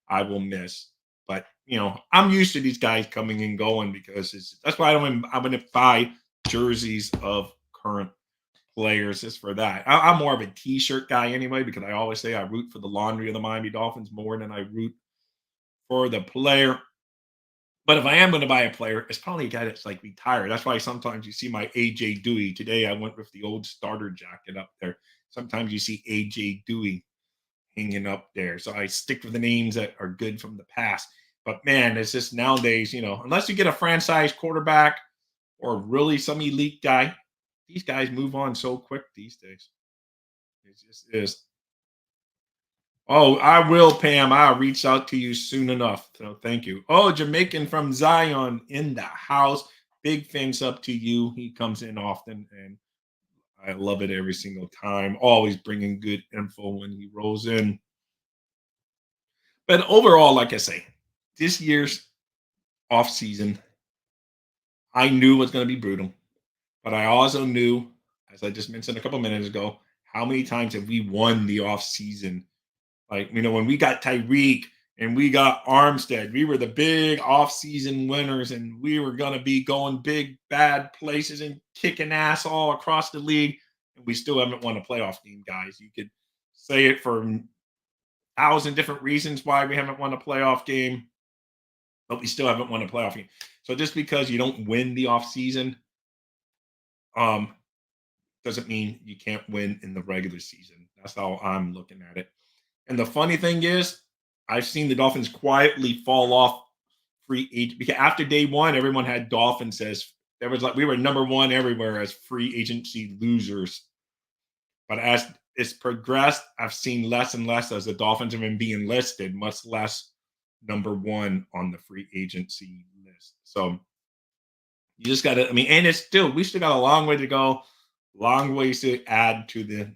I will miss. But I'm used to these guys coming and going because that's why I'm going to buy jerseys of current players just for that. I'm more of a T-shirt guy anyway because I always say I root for the laundry of the Miami Dolphins more than I root for the player. But if I am going to buy a player, it's probably a guy that's like retired. That's why sometimes you see my AJ Dewey. Today I went with the old starter jacket up there. Sometimes you see AJ Dewey hanging up there. So I stick with the names that are good from the past. But man, it's just nowadays, unless you get a franchise quarterback or really some elite guy, these guys move on so quick these days. It just is. Oh, I will, Pam. I'll reach out to you soon enough. So thank you. Oh, Jamaican from Zion in the house. Big thanks up to you. He comes in often, and I love it every single time. Always bringing good info when he rolls in. But overall, like I say, this year's offseason, I knew was going to be brutal. But I also knew, as I just mentioned a couple minutes ago, how many times have we won the offseason? Like, when we got Tyreek and we got Armstead, we were the big offseason winners, and we were going to be going big, bad places and kicking ass all across the league. And we still haven't won a playoff game, guys. You could say it for 1,000 different reasons why we haven't won a playoff game, but we still haven't won a playoff game. So just because you don't win the offseason, doesn't mean you can't win in the regular season. That's how I'm looking at it. And the funny thing is, I've seen the Dolphins quietly fall off free agent because after day one, everyone had Dolphins as there was like we were number one everywhere as free agency losers. But as it's progressed, I've seen less and less as the Dolphins have been being listed, much less number one on the free agency list. So you just got to, and we still got a long way to go, long ways to add to the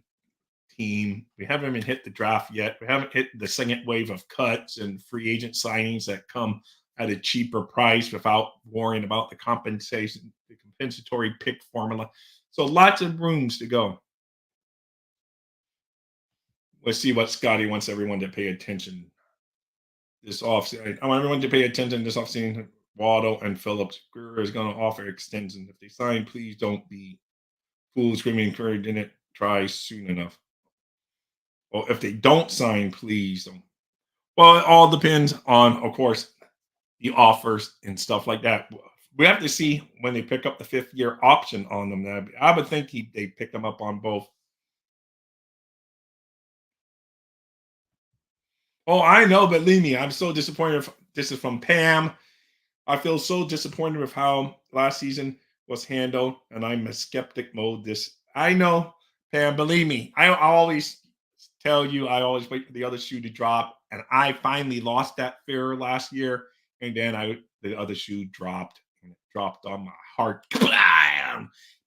team. We haven't even hit the draft yet. We haven't hit the second wave of cuts and free agent signings that come at a cheaper price without worrying about the compensation, the compensatory pick formula. So lots of rooms to go. Let's see what Scotty wants everyone to pay attention this offseason. I want everyone to pay attention this offseason. Waddle and Phillips. Greer is going to offer extensions. If they sign, please don't be fools screaming Curry didn't try soon enough. Well, if they don't sign, please don't. Well, it all depends on, of course, the offers and stuff like that. We have to see when they pick up the 5th-year option on them. I would think they pick them up on both. Oh, I know, but leave me. I'm so disappointed. This is from Pam. I feel so disappointed with how last season was handled, and I'm in skeptic mode. I know, Pam. Believe me, I always tell you I always wait for the other shoe to drop, and I finally lost that fear last year, and then the other shoe dropped, and it dropped on my heart.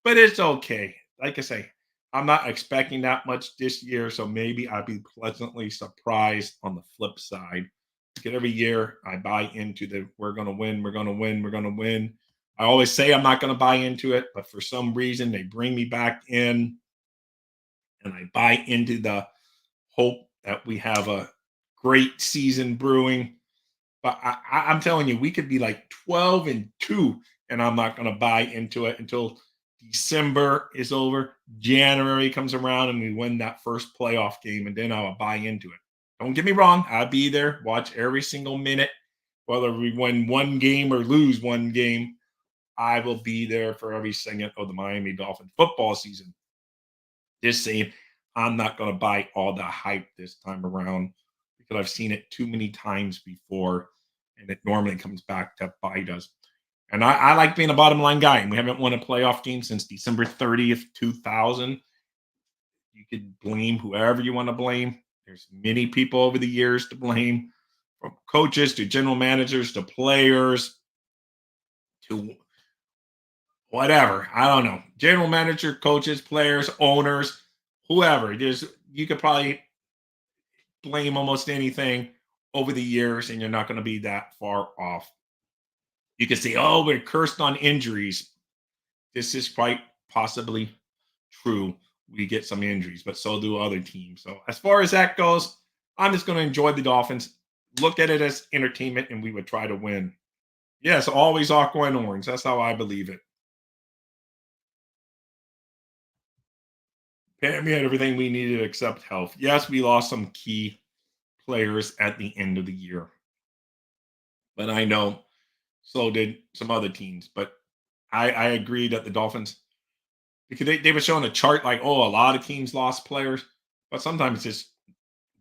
But it's okay. Like I say, I'm not expecting that much this year, so maybe I'd be pleasantly surprised on the flip side. Because every year I buy into we're going to win, we're going to win, we're going to win. I always say I'm not going to buy into it, but for some reason they bring me back in, and I buy into the hope that we have a great season brewing. But I'm telling you, we could be like 12-2, and I'm not going to buy into it until December is over. January comes around and we win that first playoff game, and then I'll buy into it. Don't get me wrong. I'll be there, watch every single minute, whether we win one game or lose one game. I will be there for every second of the Miami Dolphins football season. Just saying, I'm not going to buy all the hype this time around because I've seen it too many times before, and it normally comes back to bite us. And I like being a bottom line guy, and we haven't won a playoff game since December 30th, 2000. You could blame whoever you want to blame. There's many people over the years to blame, from coaches to general managers to players to whatever. I don't know. General manager, coaches, players, owners, whoever. You could probably blame almost anything over the years, and you're not going to be that far off. You could say, oh, we're cursed on injuries. This is quite possibly true. We get some injuries, but so do other teams. So as far as that goes, I'm just going to enjoy the Dolphins, look at it as entertainment, and we would try to win. Yes, always aqua and orange. That's how I believe it. Pam, we had everything we needed except health. Yes, we lost some key players at the end of the year. But I know so did some other teams. But I agree that the Dolphins, because they were showing a chart like, oh, a lot of teams lost players. But sometimes it's just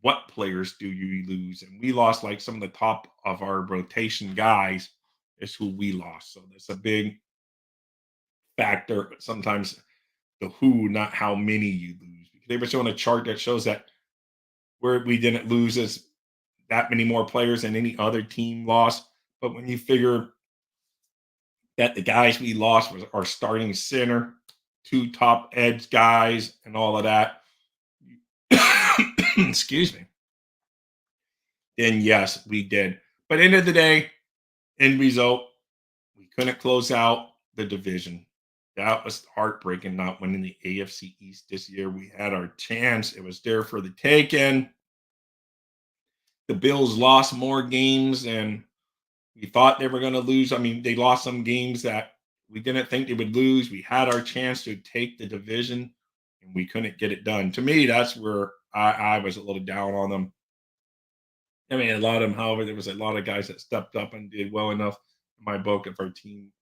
what players do you lose? And we lost like some of the top of our rotation guys is who we lost. So that's a big factor. But sometimes the who, not how many you lose. Because they were showing a chart that shows that where we didn't lose as that many more players than any other team lost. But when you figure that the guys we lost was our starting center, two top edge guys, and all of that, excuse me, then yes, we did. But end of the day, end result, we couldn't close out the division. That was heartbreaking, not winning the AFC East this year. We had our chance. It was there for the taking. The Bills lost more games than we thought they were going to lose. I mean, they lost some games that we didn't think they would lose. We had our chance to take the division, and we couldn't get it done. To me, that's where I was a little down on them. I mean, a lot of them, however, there was a lot of guys that stepped up and did well enough in my book if our team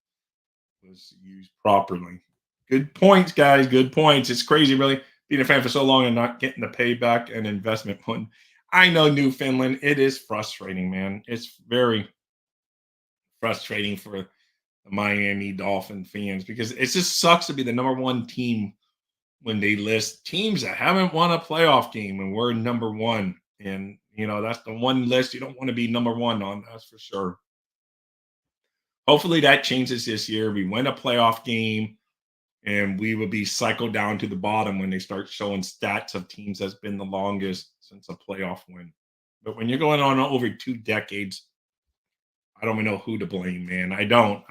was used properly. Good points, guys. Good points. It's crazy, really, being a fan for so long and not getting the payback and investment. I know Newfoundland. It is frustrating, man. It's very frustrating for the Miami Dolphin fans because it just sucks to be the number one team when they list teams that haven't won a playoff game and we're number one. And, that's the one list you don't want to be number one on. That's for sure. Hopefully that changes this year. We win a playoff game and we will be cycled down to the bottom when they start showing stats of teams that's been the longest since a playoff win. But when you're going on over 2 decades, I don't even know who to blame, man. I don't.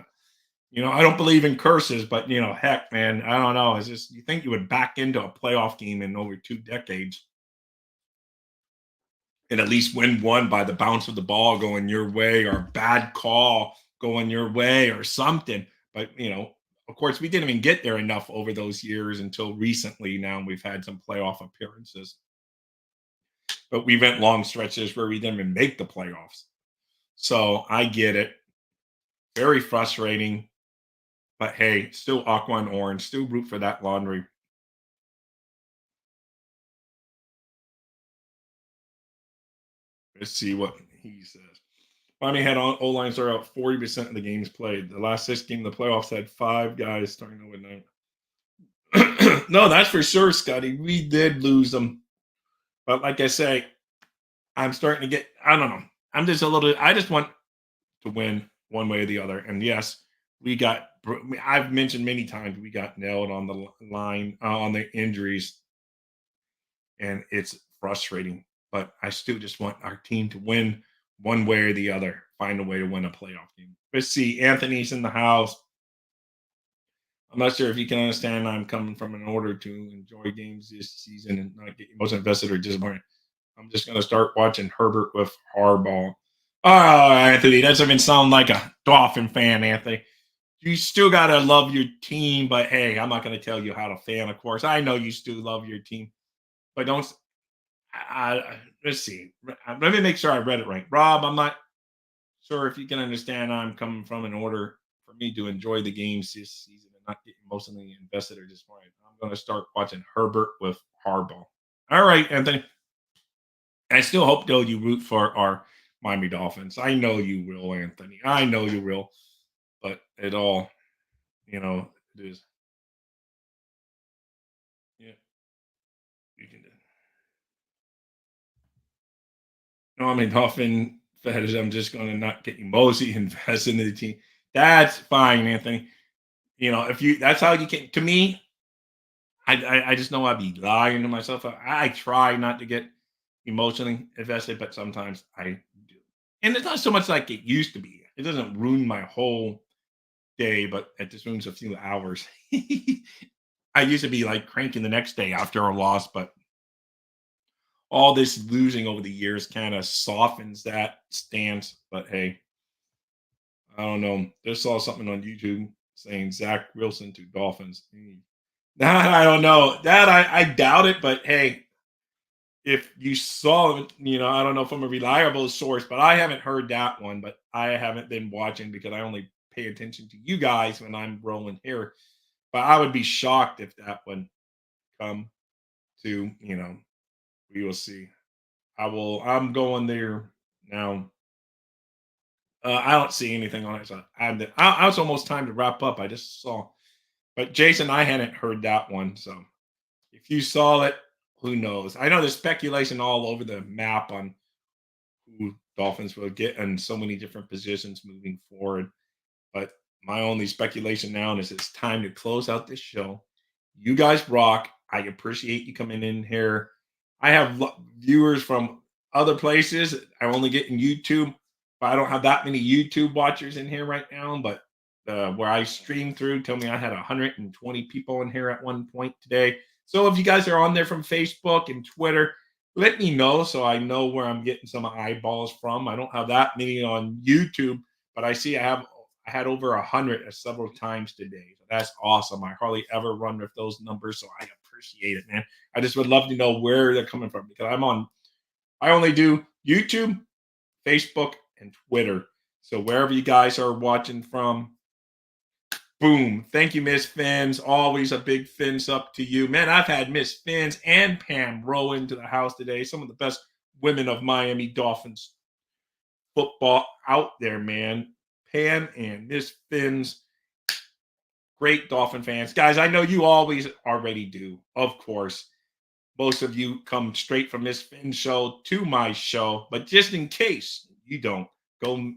I don't believe in curses, but, heck, man, I don't know. It's just you think you would back into a playoff game in over 2 decades and at least win one by the bounce of the ball going your way or a bad call going your way or something. But, of course, we didn't even get there enough over those years until recently. Now we've had some playoff appearances. But we went long stretches where we didn't even make the playoffs. So I get it. Very frustrating. But hey, still aqua and orange. Still root for that laundry. Let's see what he says. Miami had O-line start out 40% of the games played. The last 6 games of the playoffs had 5 guys starting over 9. No, that's for sure, Scotty. We did lose them. But like I say, I'm starting to get, I don't know. I just want to win one way or the other. And yes, I've mentioned many times we got nailed on the line, on the injuries. And it's frustrating. But I still just want our team to win one way or the other, find a way to win a playoff game. Let's see. Anthony's in the house. I'm not sure if you can understand. I'm coming from an order to enjoy games this season and not get most invested or disappointed. I'm just going to start watching Herbert with Harbaugh. Oh, Anthony, that doesn't even sound like a Dolphin fan, Anthony. you still gotta love your team, but hey, I'm not gonna tell you how to fan, of course. I know you still love your team, but don't let's see. Let me make sure I read it right. Rob, I'm not sure if you can understand I'm coming from in order for me to enjoy the games this season and not get emotionally invested or disappointed. I'm gonna start watching Herbert with Harbaugh. All right, Anthony. I still hope though you root for our Miami Dolphins. I know you will, Anthony. I know you will. But it all, it is. Yeah, you can do. No, I mean Dolphin fetish. I'm just going to not get emoji invest into the team. That's fine, Anthony. If you that's how you can. To me, I just know I'd be lying to myself. I try not to get emotionally invested, but sometimes I do. And it's not so much like it used to be. It doesn't ruin my whole day, but it just ruins a few hours. I used to be like cranking the next day after a loss, but all this losing over the years kind of softens that stance. But hey, I don't know. Just saw something on YouTube saying Zach Wilson to Dolphins. That I don't know. That I doubt it, but hey, if you saw it, I don't know from a reliable source, but I haven't heard that one. But I haven't been watching because I only pay attention to you guys when I'm rolling here. But I would be shocked if that would come to, we will see. I'm going there now. I don't see anything on it. So I was almost time to wrap up. I just saw, but Jason, I hadn't heard that one. So if you saw it, who knows? I know there's speculation all over the map on who Dolphins will get in so many different positions moving forward. But my only speculation now is it's time to close out this show. You guys rock. I appreciate you coming in here. I have viewers from other places. I'm only getting YouTube, but I don't have that many YouTube watchers in here right now. But where I stream through, tell me I had 120 people in here at one point today. So if you guys are on there from Facebook and Twitter, let me know so I know where I'm getting some eyeballs from. I don't have that many on YouTube, but I see I had over 100 several times today. So that's awesome. I hardly ever run with those numbers, so I appreciate it, man. I just would love to know where they're coming from because I only do YouTube, Facebook, and Twitter. So wherever you guys are watching from, boom. Thank you, Miss Fins. Always a big fins up to you. Man, I've had Miss Fins and Pam roll into the house today. Some of the best women of Miami Dolphins football out there, man. Pam and Miss Fins. Great Dolphin fans. Guys, I know you always already do, of course. Most of you come straight from Miss Fins show to my show. But just in case you don't, go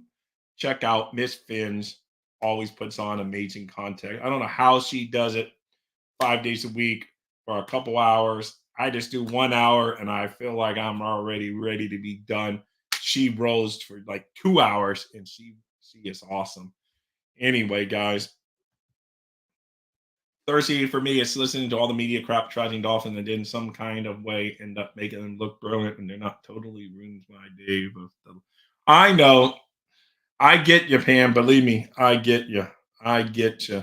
check out Miss Fins. Always puts on amazing content. I don't know how she does it 5 days a week for a couple hours. I just do 1 hour and I feel like I'm already ready to be done. She rolls for like 2 hours and she is awesome. Anyway, guys, Thursday for me, it's listening to all the media crap trashing Dolphins and in some kind of way end up making them look brilliant and they're not totally ruins my day. I know. I get you, Pam. Believe me, I get you. I get you.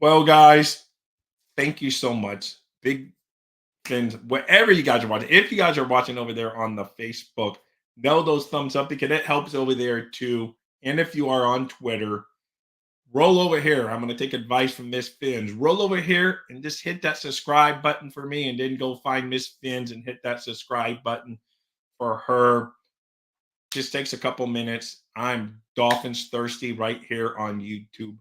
Well, guys, thank you so much. Big fins, wherever you guys are watching. If you guys are watching over there on the Facebook, know those thumbs up because it helps over there too. And if you are on Twitter, roll over here. I'm going to take advice from Miss Fins. Roll over here and just hit that subscribe button for me and then go find Miss Fins and hit that subscribe button for her. Just takes a couple minutes. I'm Dolphins Thirsty right here on YouTube.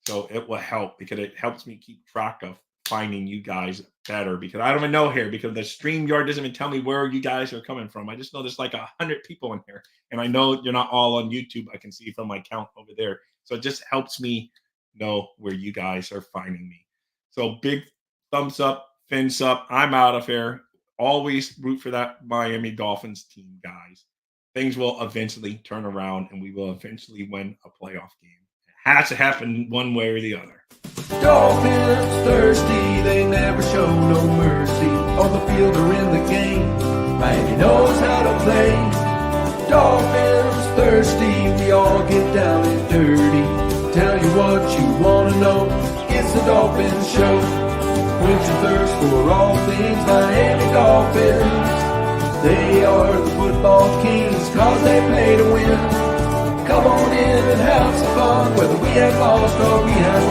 So it will help because it helps me keep track of finding you guys better because I don't even know here because the StreamYard doesn't even tell me where you guys are coming from. I just know there's like 100 people in here. And I know you're not all on YouTube. I can see from my count over there. So it just helps me know where you guys are finding me. So big thumbs up, fins up. I'm out of here. Always root for that Miami Dolphins team, guys. Things will eventually turn around and we will eventually win a playoff game. It has to happen one way or the other. Dolphins thirsty, they never show no mercy. On the field or in the game, Miami knows how to play. Dolphins thirsty, we all get down and dirty. tell you what you want to know. It's the Dolphins Show. Quench your thirst for all things Miami Dolphins. They are the football kings, cause they play to win. Come on in and have some fun, whether we have lost or we have won.